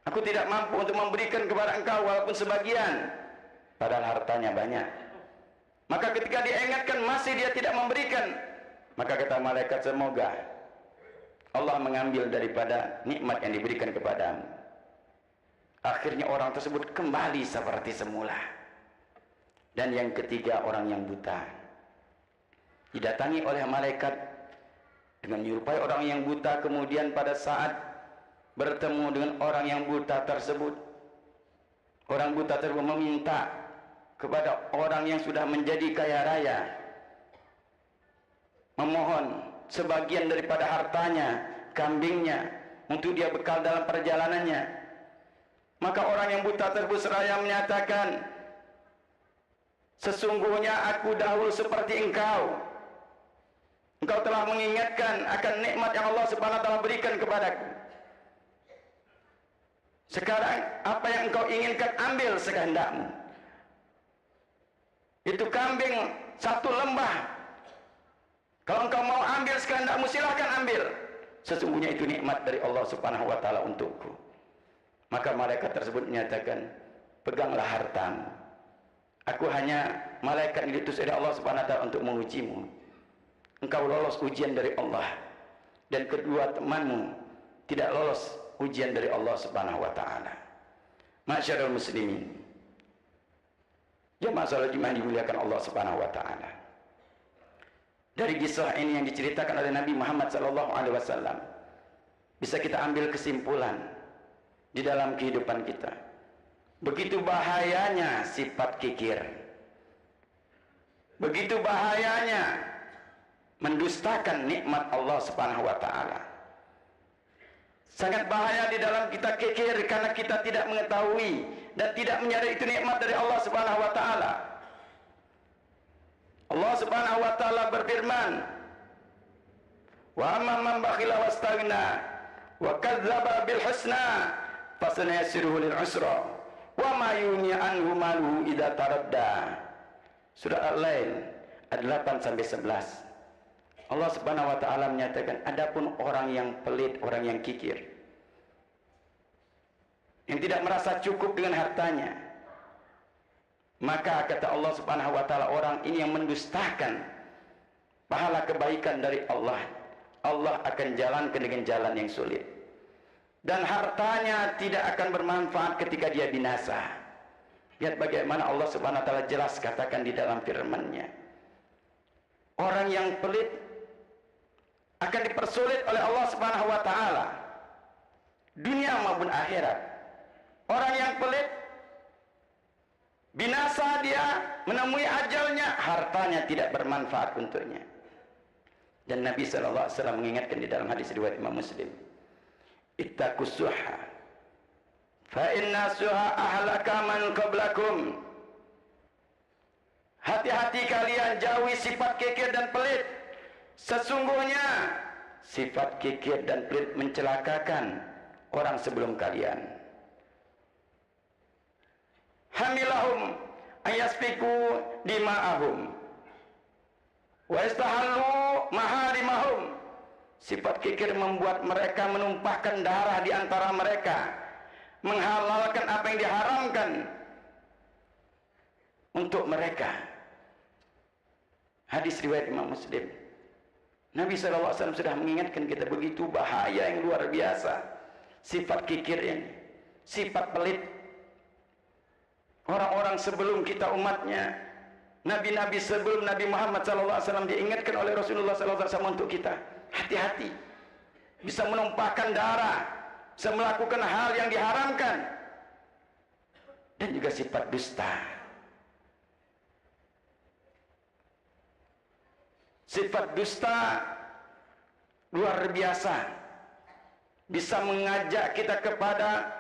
aku tidak mampu untuk memberikan kepada engkau walaupun sebagian, padahal hartanya banyak. Maka ketika diingatkan masih dia tidak memberikan, maka kata malaikat, semoga Allah mengambil daripada nikmat yang diberikan kepadamu. Akhirnya orang tersebut kembali seperti semula. Dan yang ketiga, orang yang buta. Didatangi oleh malaikat dengan menyerupai orang yang buta. Kemudian pada saat bertemu dengan orang yang buta tersebut, orang buta tersebut meminta kepada orang yang sudah menjadi kaya raya, memohon sebagian daripada hartanya, kambingnya, untuk dia bekal dalam perjalanannya. Maka orang yang buta tersebut seraya menyatakan, sesungguhnya aku dahulu seperti engkau. Engkau telah mengingatkan akan nikmat yang Allah Subhanahu wa taala berikan kepadaku. Sekarang apa yang engkau inginkan, ambil sekehendakmu. Itu kambing satu lembah. Kalau engkau mau ambil sekehendakmu, silahkan ambil. Sesungguhnya itu nikmat dari Allah Subhanahu wa taala untukku. Maka malaikat tersebut menyatakan, peganglah hartamu. Aku hanya malaikat yang diutus oleh Allah Subhanahu wa taala untuk mengujimu. Engkau lolos ujian dari Allah, dan kedua temanmu tidak lolos ujian dari Allah Subhanahu wa taala. Masyarul muslimin, jemaah salat Jumat dimuliakan Allah Subhanahu wa taala. Dari kisah ini yang diceritakan oleh Nabi Muhammad sallallahu alaihi wasallam, bisa kita ambil kesimpulan di dalam kehidupan kita. Begitu bahayanya sifat kikir. Begitu bahayanya mendustakan nikmat Allah Subhanahu wa taala. Sangat bahaya di dalam kita kikir karena kita tidak mengetahui dan tidak menyadari itu nikmat dari Allah Subhanahu wa taala. Allah Subhanahu wa taala berfirman, "Wa amman man bakhila wastaghna wa kadzdzaba bil husna fasanyassiruhu lil usra wa ma yughni anhu maluhu idza taradda." Surah Al-Lail ayat 8 sampai 11. Allah Subhanahu wa taala menyatakan, adapun orang yang pelit, orang yang kikir, yang tidak merasa cukup dengan hartanya, maka kata Allah Subhanahu wa taala, orang ini yang mendustakan pahala kebaikan dari Allah, Allah akan jalankan dengan jalan yang sulit, dan hartanya tidak akan bermanfaat ketika dia binasa. Lihat bagaimana Allah Subhanahu wa taala jelas katakan di dalam firman-Nya, orang yang pelit akan dipersulit oleh Allah Subhanahu wa taala dunia maupun akhirat. Orang yang pelit binasa, dia menemui ajalnya, hartanya tidak bermanfaat untuknya. Dan Nabi sallallahu alaihi wasallam mengingatkan di dalam hadis riwayat Imam Muslim, ittaqus suha fa inna suha ahlaka man qablakum. Hati-hati kalian, jauhi sifat kikir dan pelit. Sesungguhnya sifat kikir dan pelit mencelakakan orang sebelum kalian. Hamilahum ayasfiku dima'ahum wa istahallu maharimahum. Sifat kikir membuat mereka menumpahkan darah di antara mereka, menghalalkan apa yang diharamkan untuk mereka. Hadis riwayat Imam Muslim. Nabi SAW sudah mengingatkan kita, begitu bahaya yang luar biasa sifat kikir ini, sifat pelit. Orang-orang sebelum kita umatnya, nabi-nabi sebelum Nabi Muhammad SAW diingatkan oleh Rasulullah SAW untuk kita, hati-hati, bisa menumpahkan darah, bisa melakukan hal yang diharamkan, dan juga sifat dusta. Sifat dusta luar biasa, bisa mengajak kita kepada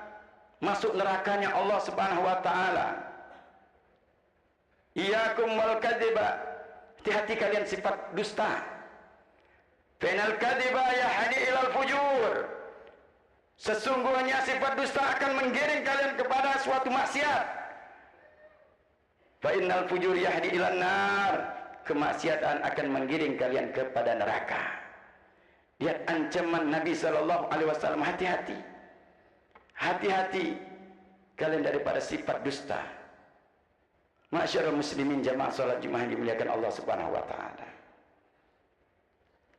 masuk nerakanya Allah Subhanahu wa taala. Iyyakum wal kadziba, hati-hati kalian sifat dusta. Fainal kadziba yahdi ilal fujur. Sesungguhnya sifat dusta akan menggiring kalian kepada suatu maksiat. Fa innal fujur yahdi ilan nar. Kemaksiatan akan menggiring kalian kepada neraka. Lihat ancaman Nabi sallallahu alaihi wasallam, hati-hati. Hati-hati kalian daripada sifat dusta. Masyarul muslimin, jamaah salat Jumat yang dimuliakan Allah Subhanahu wa taala.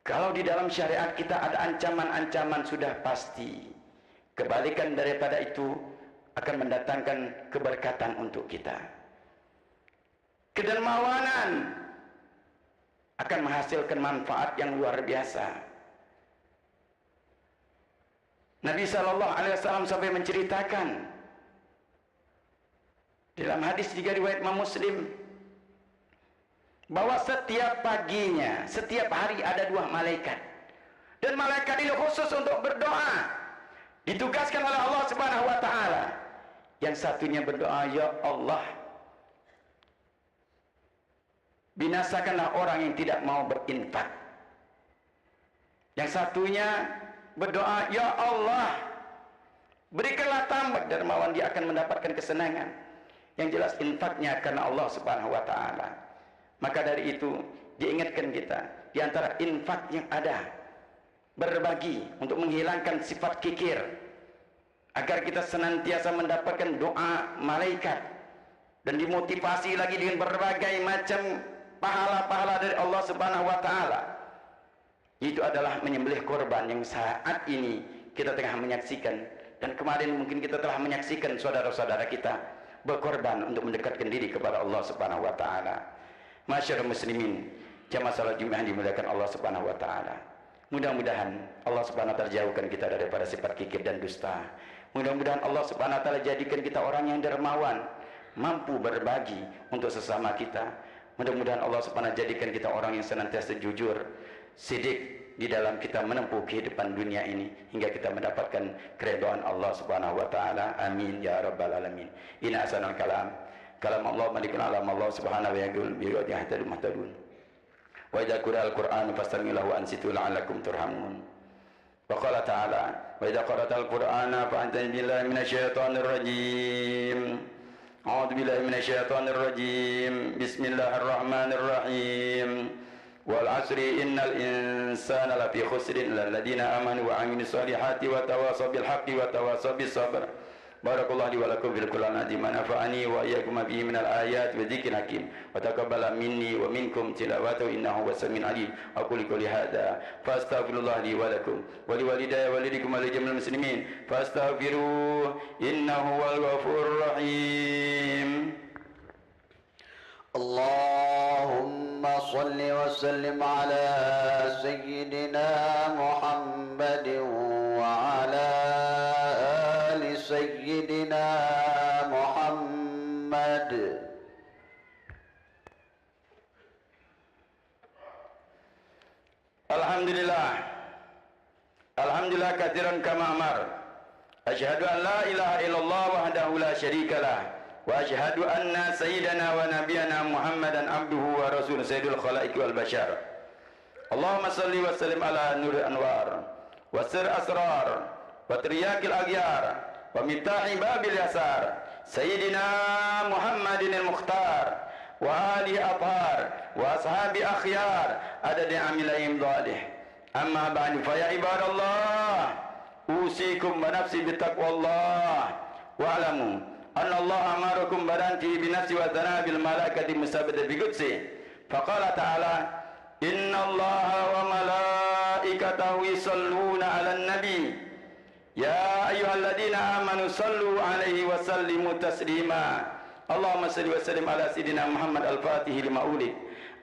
Kalau di dalam syariat kita ada ancaman-ancaman, sudah pasti kebalikan daripada itu akan mendatangkan keberkatan untuk kita. kedermawanan akan menghasilkan manfaat yang luar biasa. Nabi SAW sampai menceritakan dalam hadis juga riwayat Imam Muslim bahwa setiap paginya, setiap hari ada 2 malaikat. Dan malaikat ini khusus untuk berdoa. Ditugaskan oleh Allah Subhanahu wa taala. Yang satunya berdoa, ya Allah, binasakanlah orang yang tidak mau berinfak. Yang satunya berdoa, ya Allah, berikanlah tambah dermawan, dia akan mendapatkan kesenangan. Yang jelas infaknya karena Allah Subhanahu wa taala. Maka dari itu diingatkan kita di antara infak yang ada, berbagi untuk menghilangkan sifat kikir, agar kita senantiasa mendapatkan doa malaikat dan dimotivasi lagi dengan berbagai macam pahala-pahala dari Allah Subhanahu wa taala. Itu adalah menyembelih korban yang saat ini kita tengah menyaksikan, dan kemarin mungkin kita telah menyaksikan saudara-saudara kita berkorban untuk mendekatkan diri kepada Allah Subhanahu wa taala. Masyarul muslimin, jamaah salat Jumat yang dimuliakan Allah Subhanahu wa taala. Mudah-mudahan Allah Subhanahu wa taala jauhkan kita daripada sifat kikir dan dusta. Mudah-mudahan Allah Subhanahu wa taala jadikan kita orang yang dermawan, mampu berbagi untuk sesama kita. Mudah-mudahan Allah Subhanahu wa taala jadikan kita orang yang senantiasa jujur, sidik di dalam kita menempuh kehidupan dunia ini hingga kita mendapatkan keridhaan Allah Subhanahu wa taala. Amin ya rabbal alamin. Inna ahsanal kalam Allah malikul alam Allah Subhanahu wa ta'ala bi yahtadul muhtadun. Wa idza qira'al Qur'an fastami'u lahu ansitu la'allakum turhamun. Wa qala ta'ala wa idza qara'tal Qur'ana fa'antani billahi minasyaitonir rajim. A'udzu billahi minasyaitonir rajim. Bismillahirrahmanirrahim. Wal 'asri innal insana lafi khusrin illal ladzina amanu wa 'amilus solihati wa tawassaw bil haqqi wa tawassaw bis sabr. Barakallahu li wa lakum fil Qur'an azim, nafa'ani wa iyyakum bihi minal ayat wa dzikril hakim wa taqabbala minni wa minkum tilawatahu innahu was-sami'ul 'alim. Aqulu qouli hadza fastaghfirullah li wa lakum wa li walidayya wa likum wa li jamil muslimin fastaghfiruhu innahu wal ghafurur rahim. Allahumma salli wa sallim ala sayyidina Muhammadin wa ala ali sayyidina Muhammad. Alhamdulillah katsiran kama amar. Asyhadu an la ilaha illallah wahdahu la syarikalah wa asyhadu anna sayyidana wa nabiyyana Muhammadan abduhu wa rasuluhu sayyidul khalaiqi wal bashar. Allahumma salli wa sallim ala nuril anwar wa sir asrar wa triyaqil aghyar wa mitahi babil yasar sayyidina Muhammadin al-mukhtar wa ali athhar wa ashabi akhyar adadi amilaihim dhalih. Amma ba'du fa ya ibadallah usikum wa nafsi bitaqwallah wa alamu anna Allah amarakum baranti binafsi wa tanabil malaikati musabada bigutsi faqala ta'ala inna Allah wa malaikatahu yusalluna 'alan nabi ya ayyuhalladzina amanu sallu 'alaihi wa sallimu taslima. Allahumma salli wa sallim ala sayyidina Muhammad al-Fatih lima ulid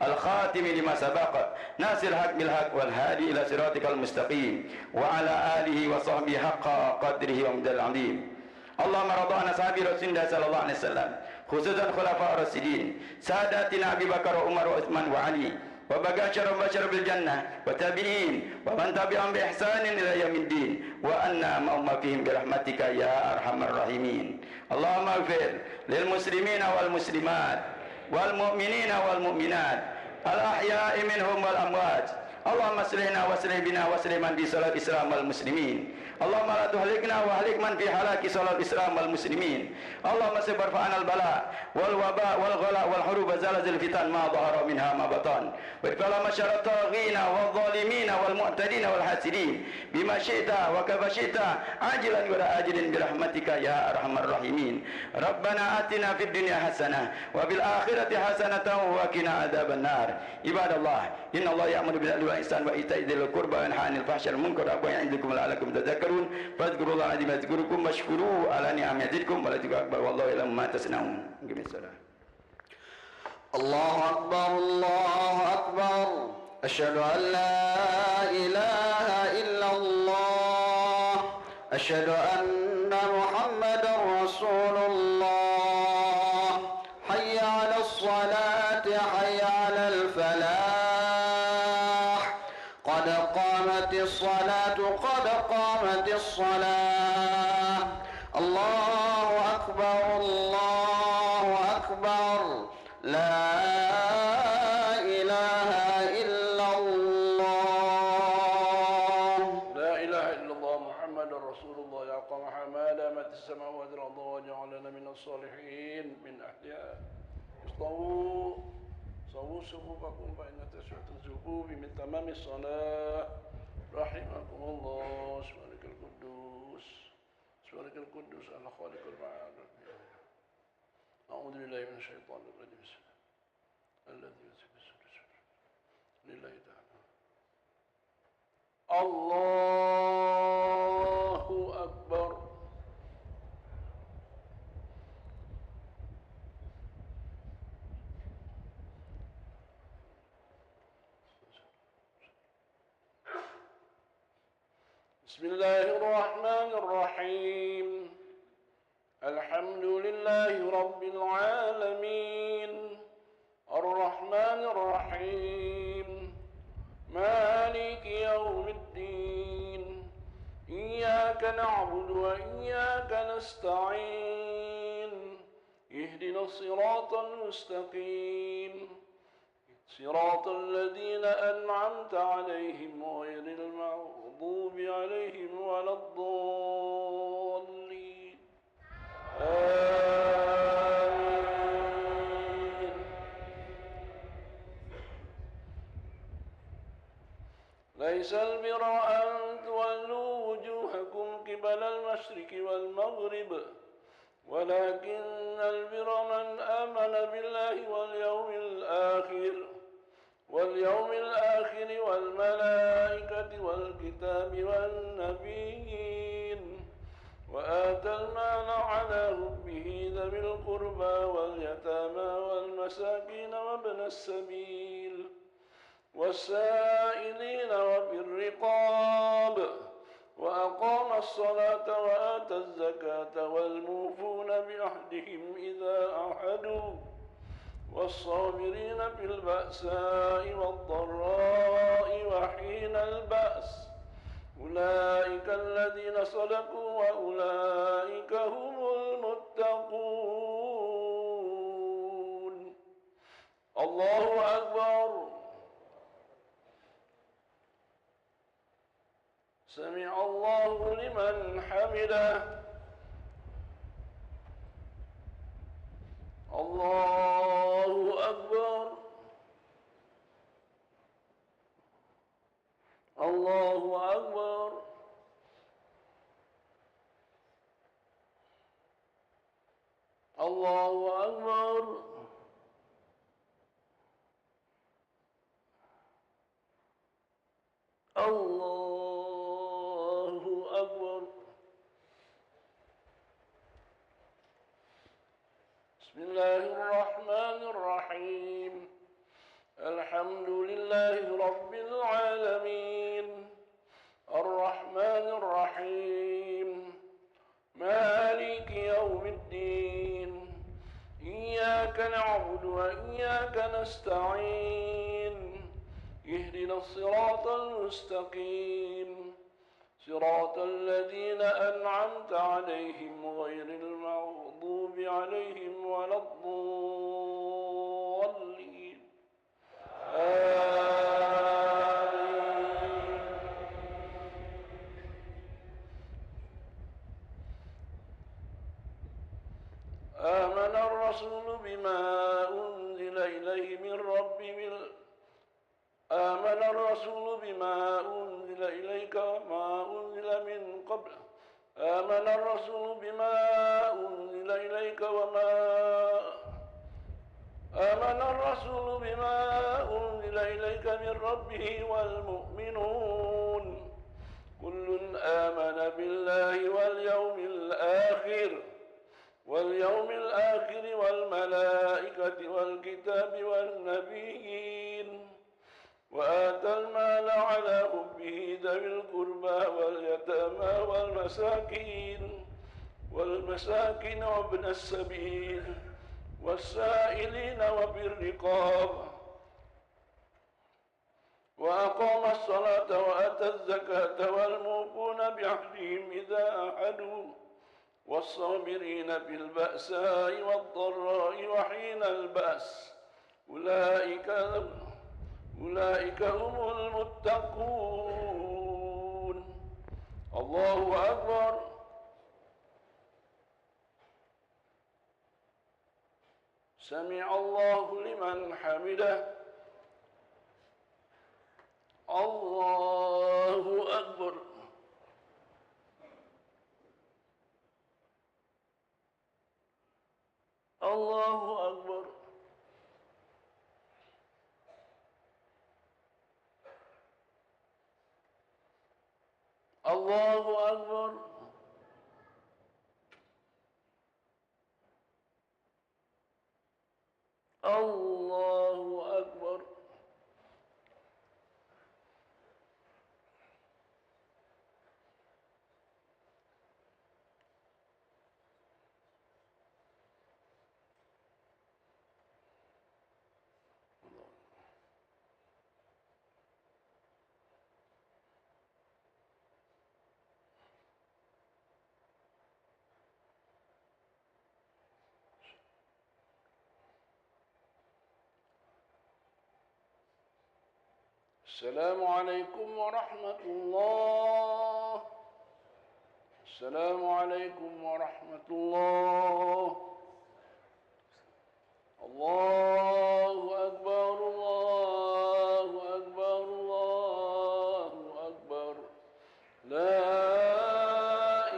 al-khatimi lima sabaqa nasil haq bil haq wal hadi ila siratikal mustaqim wa ala alihi wa sahbihi haqqa qadrihi wa midal azim. Allahumma radhana sahabi Rasulullah sallallahu alaihi wasallam khususan khulafa ar-rasyidin sadatina Abi Bakar wa Umar wa Utsman wa Ali wa bagashara bil jannah wa tabi'in wa man tabi'ahum bi ihsanin ila yaumiddin wa anna ma'hum fihim bi rahmatika ya arhamar rahimin. Allahumma ighfir lil muslimina wal muslimat wal mu'minina wal mu'minat al ahya'i minhum wal amwat. Allahumma aslihna wa aslih bina wa aslih man bi salat islam wal muslimin. Allahumma la tuhlikna wa ahlik man fi halaki salat islam wal muslimin. Allahumma sabar fa'anal bala wal waba wal ghala wal hurub wa zalazil fitan ma dhahara minha ma batan. Wa ifala masyarakat taghina wal zalimina wal mu'tadina wal hasidin bima syi'ta wa kama syi'ta ajilan wa ajilin bi rahmatika ya arhamar rahimin. Rabbana atina fid dunya hasanah wa bil akhirati hasanatan wa qina adzaban nar. Ibadallah, inna Allah ya'muru bil adli wal ihsan wa ita'i dzil qurba wa yanha 'anil fahsya'i wal munkar wa ya'idukum la'allakum tadhakkarun. Fadhkurullaha 'azima yadhkurukum washkuru ala ni'amihi yazidkum wa la takburu wallahu ya'lamu ma tasna'un. الله أكبر الله أكبر أشهد أن لا إله إلا الله أشهد أن محمدا رسول الله حي على الصلاة حي على الفلاح قد قامت الصلاة قد قامت الصلاة الله أكبر الله أكبر لا إله إلا الله لا إله إلا الله محمد رسول الله يقام ما دامت السماوات والأرض وجعلنا من الصالحين من أهلها صووا صفوفكم فإن تسعة الصفوف من تمام الصلاة رحمكم الله سبحانك القدوس سبحانك القدوس الخالق المعاد أعوذ بالله من الشيطان الرجيم بسم الله الذي يوسف السر لله تعالى الله أكبر بسم الله الرحمن الرحيم الحمد لله رب العالمين الرحمن الرحيم مالك يوم الدين إياك نعبد وإياك نستعين اهدنا الصراط المستقيم صراط الذين أنعمت عليهم غير المغضوب عليهم ولا الضالين آمين ليس البر أن تولوا وجوهكم قبل المشرق والمغرب ولكن البر من آمن بالله واليوم الآخر والملائكة والكتاب والنبيين وآتى المال على حبه ذوي القربى واليتامى والمساكين وابن السبيل والسائلين وفي الرقاب وأقام الصلاة وآتى الزكاة والموفون بعهدهم إذا عهدوا والصابرين في البأساء والضراء وحين البأس أولئك الذين صدقوا وأولئك هم المتقون الله أكبر سمع الله لمن حمده الله أكبر الله أكبر الله أكبر الله أكبر بسم الله الرحمن الرحيم الحمد لله رب العالمين الرحمن الرحيم مالك يوم الدين إياك نعبد وإياك نستعين اهدنا الصراط المستقيم صراط الذين أنعمت عليهم غير المغضوب عليهم ولا الضالين آمين آمن الرسول بما أنزل إليه من ربه آمن الرسول بما أنزل إليك وما أنزل من قبل آمن الرسول بما أنزل إليك وما آمن الرسول بما أنزل إليك من ربه والمؤمنون كل آمن بالله واليوم الآخر واليوم الآخر والملائكة والكتاب والنبيين وآتى المال على حبه ذوي القربى واليتامى والمساكين وابن السبيل والسائلين وفي الرقاب وأقام الصلاة وأتى الزكاة والموفون بعهدهم إذا عاهدوا والصابرين في البأساء والضراء وحين البأس أولئك هم المتقون. الله أكبر. سمع الله لمن حمده. الله أكبر. الله أكبر. الله أكبر. الله أكبر. السلام عليكم ورحمة الله. السلام عليكم ورحمة الله. الله أكبر. الله أكبر. الله أكبر. لا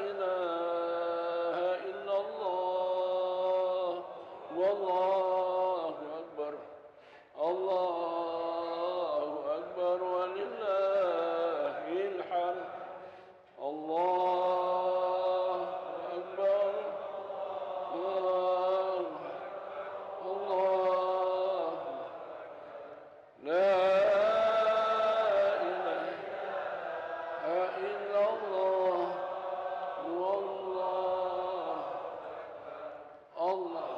إله إلا الله والله أكبر. الله ولله الحمد. الله أكبر. الله لا إله إلا الله والله الله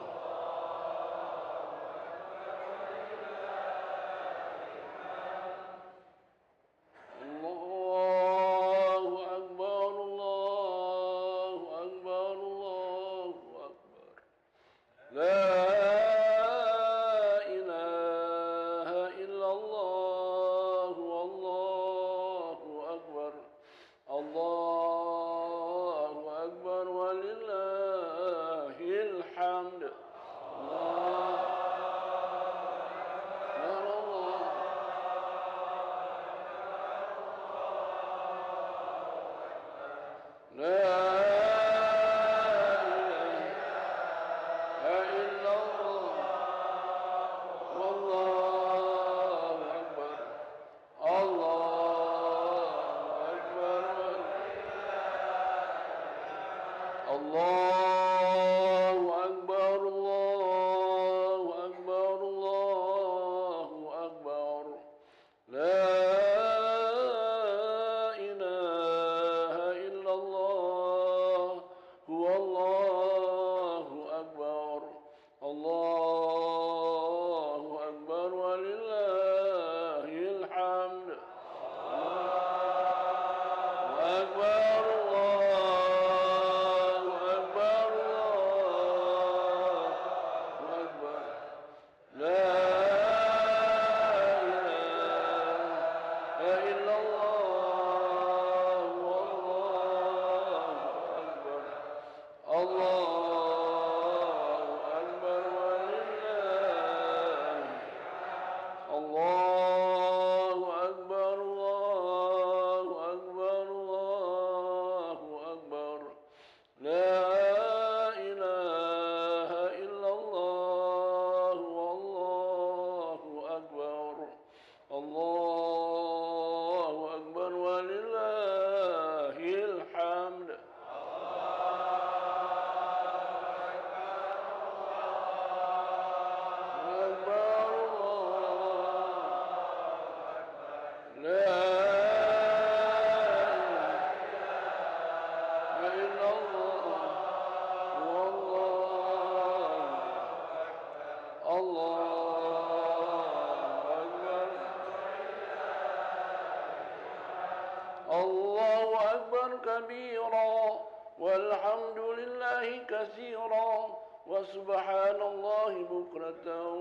كبيرا والحمد لله كثيرا وسبحان الله بكرة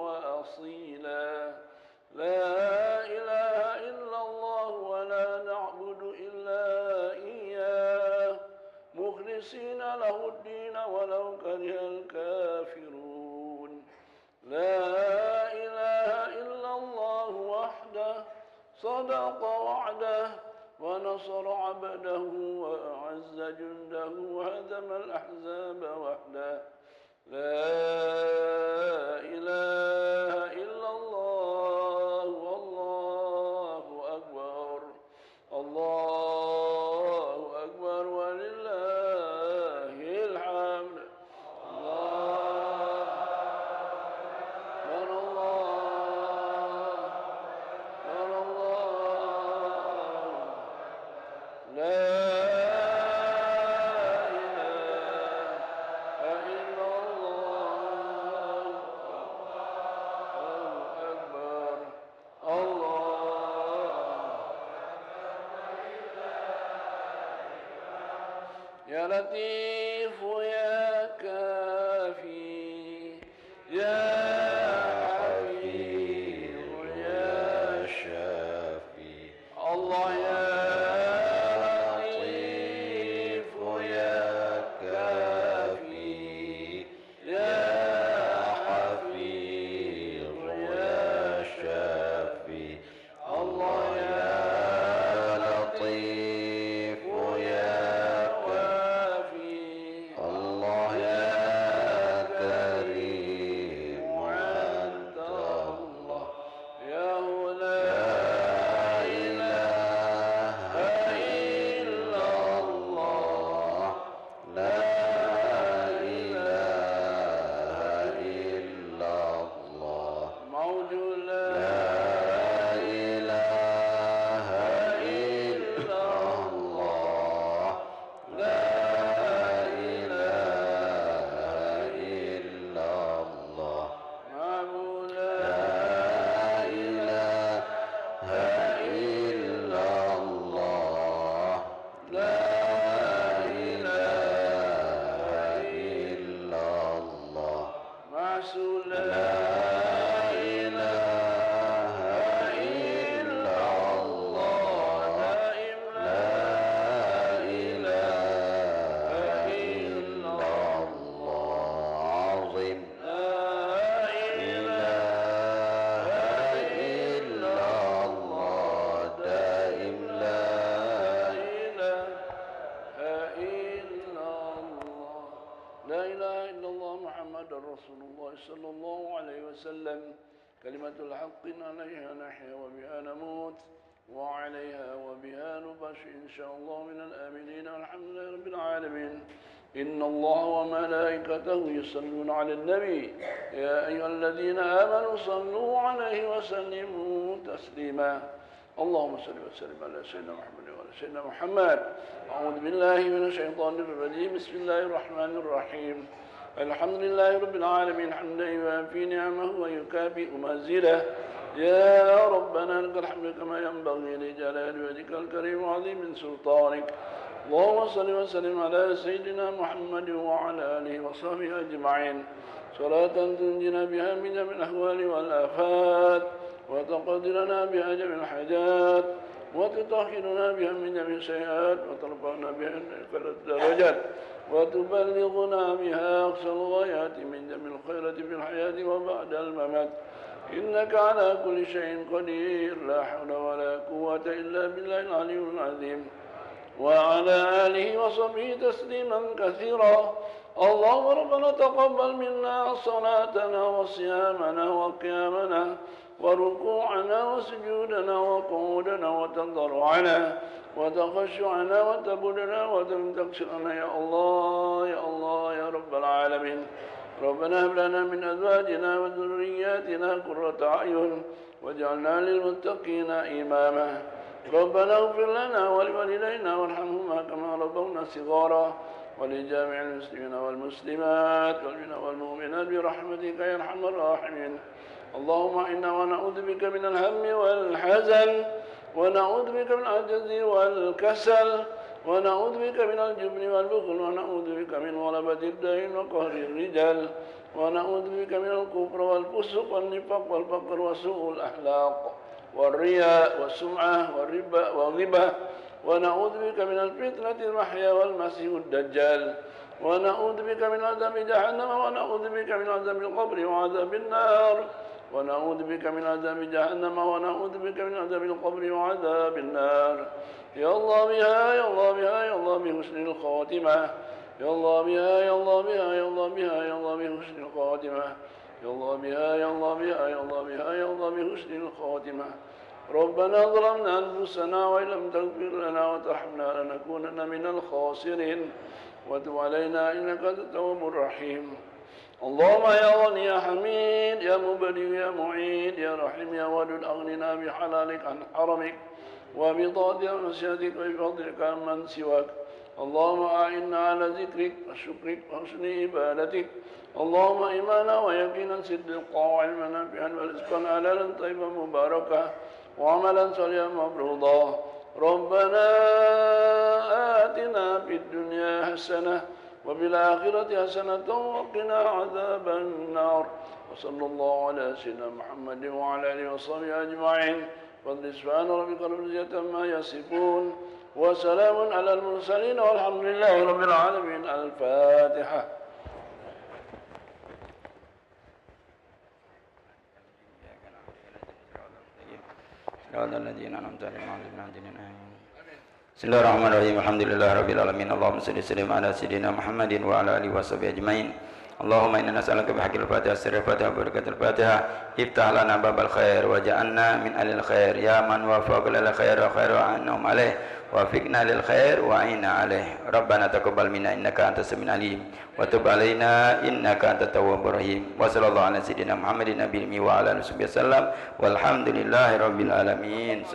وأصيلا لا إله إلا الله ولا نعبد إلا إياه مخلصين له الدين ولو كره الكافرون لا إله إلا الله وحده صدق وعده ونصر عبده وأعز جنده وهزم الأحزاب وحده لا إله إلا الله والله أكبر الله أكبر ولله الحمد الله أكبر الله لا يا لطيف يا كافي يا حفيظ يا شافي الله يا لطيف يا كافي يا حفيظ يا شافي الله يا لطيف يا الله يا كريم أنت الله يا لا إله إلا الله لا إله إلا الله موجود لا إله إلا الله لا صلى الله عليه وسلم كلمة الحق عليها نحيا وبها نموت وعليها وبها نبش إن شاء الله من الآمنين والحمد لله رب العالمين إن الله وملائكته يصلون على النبي يا أيها الذين آمنوا صلوا عليه وسلموا تسليما اللهم صل وسلم على سيدنا محمد وعلى سيدنا محمد أعوذ بالله من الشيطان الرجيم بسم الله الرحمن الرحيم الحمد لله رب العالمين حمدا يوافي نعمه ويكافئ مزيده يا ربنا لك الحمد كما ينبغي لجلال وجهك الكريم وعظيم من سلطانك اللهم صل وسلم على سيدنا محمد وعلى اله وصحبه اجمعين صلاة تنجينا بها من جميع الاهوال والافات وتقدرنا بها جميع الحاجات وتطهرنا بها من جميع السيئات وترفعنا بها إلى الدرجات وتبلغنا بها أقصى الغايات من جميع الخيرات في الحياة وبعد الممات إنك على كل شيء قدير لا حول ولا قوة إلا بالله العلي العظيم وعلى آله وصحبه تسليما كثيرا اللهم ربنا تقبل منا صلاتنا وصيامنا وقيامنا وركوعنا وسجودنا وقعودنا وتضرعنا وتخشعنا وتبدنا وتنتكسرنا يا الله يا الله يا رب العالمين ربنا هب لنا من أزواجنا وذرياتنا قرة أعين واجعلنا للمتقين إماما ربنا اغفر لنا ولوالدينا وارحمهما كما ربونا صغارا ولجميع المسلمين والمسلمات والمؤمنين والمؤمنات برحمتك يا ارحم الراحمين اللهم إنا ونعوذ بك من الهم والحزن ونعوذ بك من العجز والكسل ونعوذ بك من الجبن والبخل ونعوذ بك من غلبة الدين وقهر الرجال ونعوذ بك من الكفر والفسق والنفاق والفقر وسوء الأخلاق والرياء والسمعة والغيبة ونعوذ بك من الفتنة المحيا والمسيح الدجال ونعوذ بك من عذاب جهنم ونعوذ بك من عذاب القبر وعذاب النار ونعوذ بك من عذاب جهنم ونعوذ بك من عذاب القبر وعذاب النار يا الله بها يا الله بها يا الله بحسن الخاتمة يا الله بها يا الله بها يا الله بها يا الله بحسن الخاتمة يا الله بها يا الله بها يا الله بها يا الله بحسن الخاتمة ربنا ظلمنا أنفسنا وإن لم تغفر لنا وترحمنا لنكونن من الخاسرين وتب علينا إنك أنت التواب الرحيم اللهم يا غني يا حميد يا مبدئ يا معيد يا رحيم يا ودود أغننا بحلالك عن حرمك وبطاعتك ومشيئتك وبفضلك عمن سواك اللهم أعنا على ذكرك وشكرك وحسن عبادتك اللهم إيمانا ويقينا صدقا وعلما نافعا ورزقا حلالا طيبا مباركا وعملا صالحا مبرورا ربنا آتنا في الدنيا حسنة وفي الآخرة حسنة وقنا عذاب النار وصلى الله على سيدنا محمد وعلى آله وصحبه أجمعين سبحان ربك رب العزة عما يصفون وسلام على المرسلين والحمد لله رب العالمين. الفاتحة. Bismillahirrahmanirrahim. Alhamdulillahirabbil alamin. Allahumma shalli wa sallim ala sayidina Muhammadin wa ala alihi washabihi ajmain. Allahumma inna nas'aluka bihaqqil Fatihah sirril Fatihah barakatul Fatihah iftah lana babal khair waj'alna min alil khair ya man wafaqa lil khair wa khairu annahum alaih wa fiqna lil khair wa aina alaih rabbana taqabbal minna innaka antas samiul alim wa tub alaina innaka antat tawwabur rahim wa sallallahu ala sayidina Muhammadin nabiyyi wa ala alihi wasallam walhamdulillahi rabbil alamin.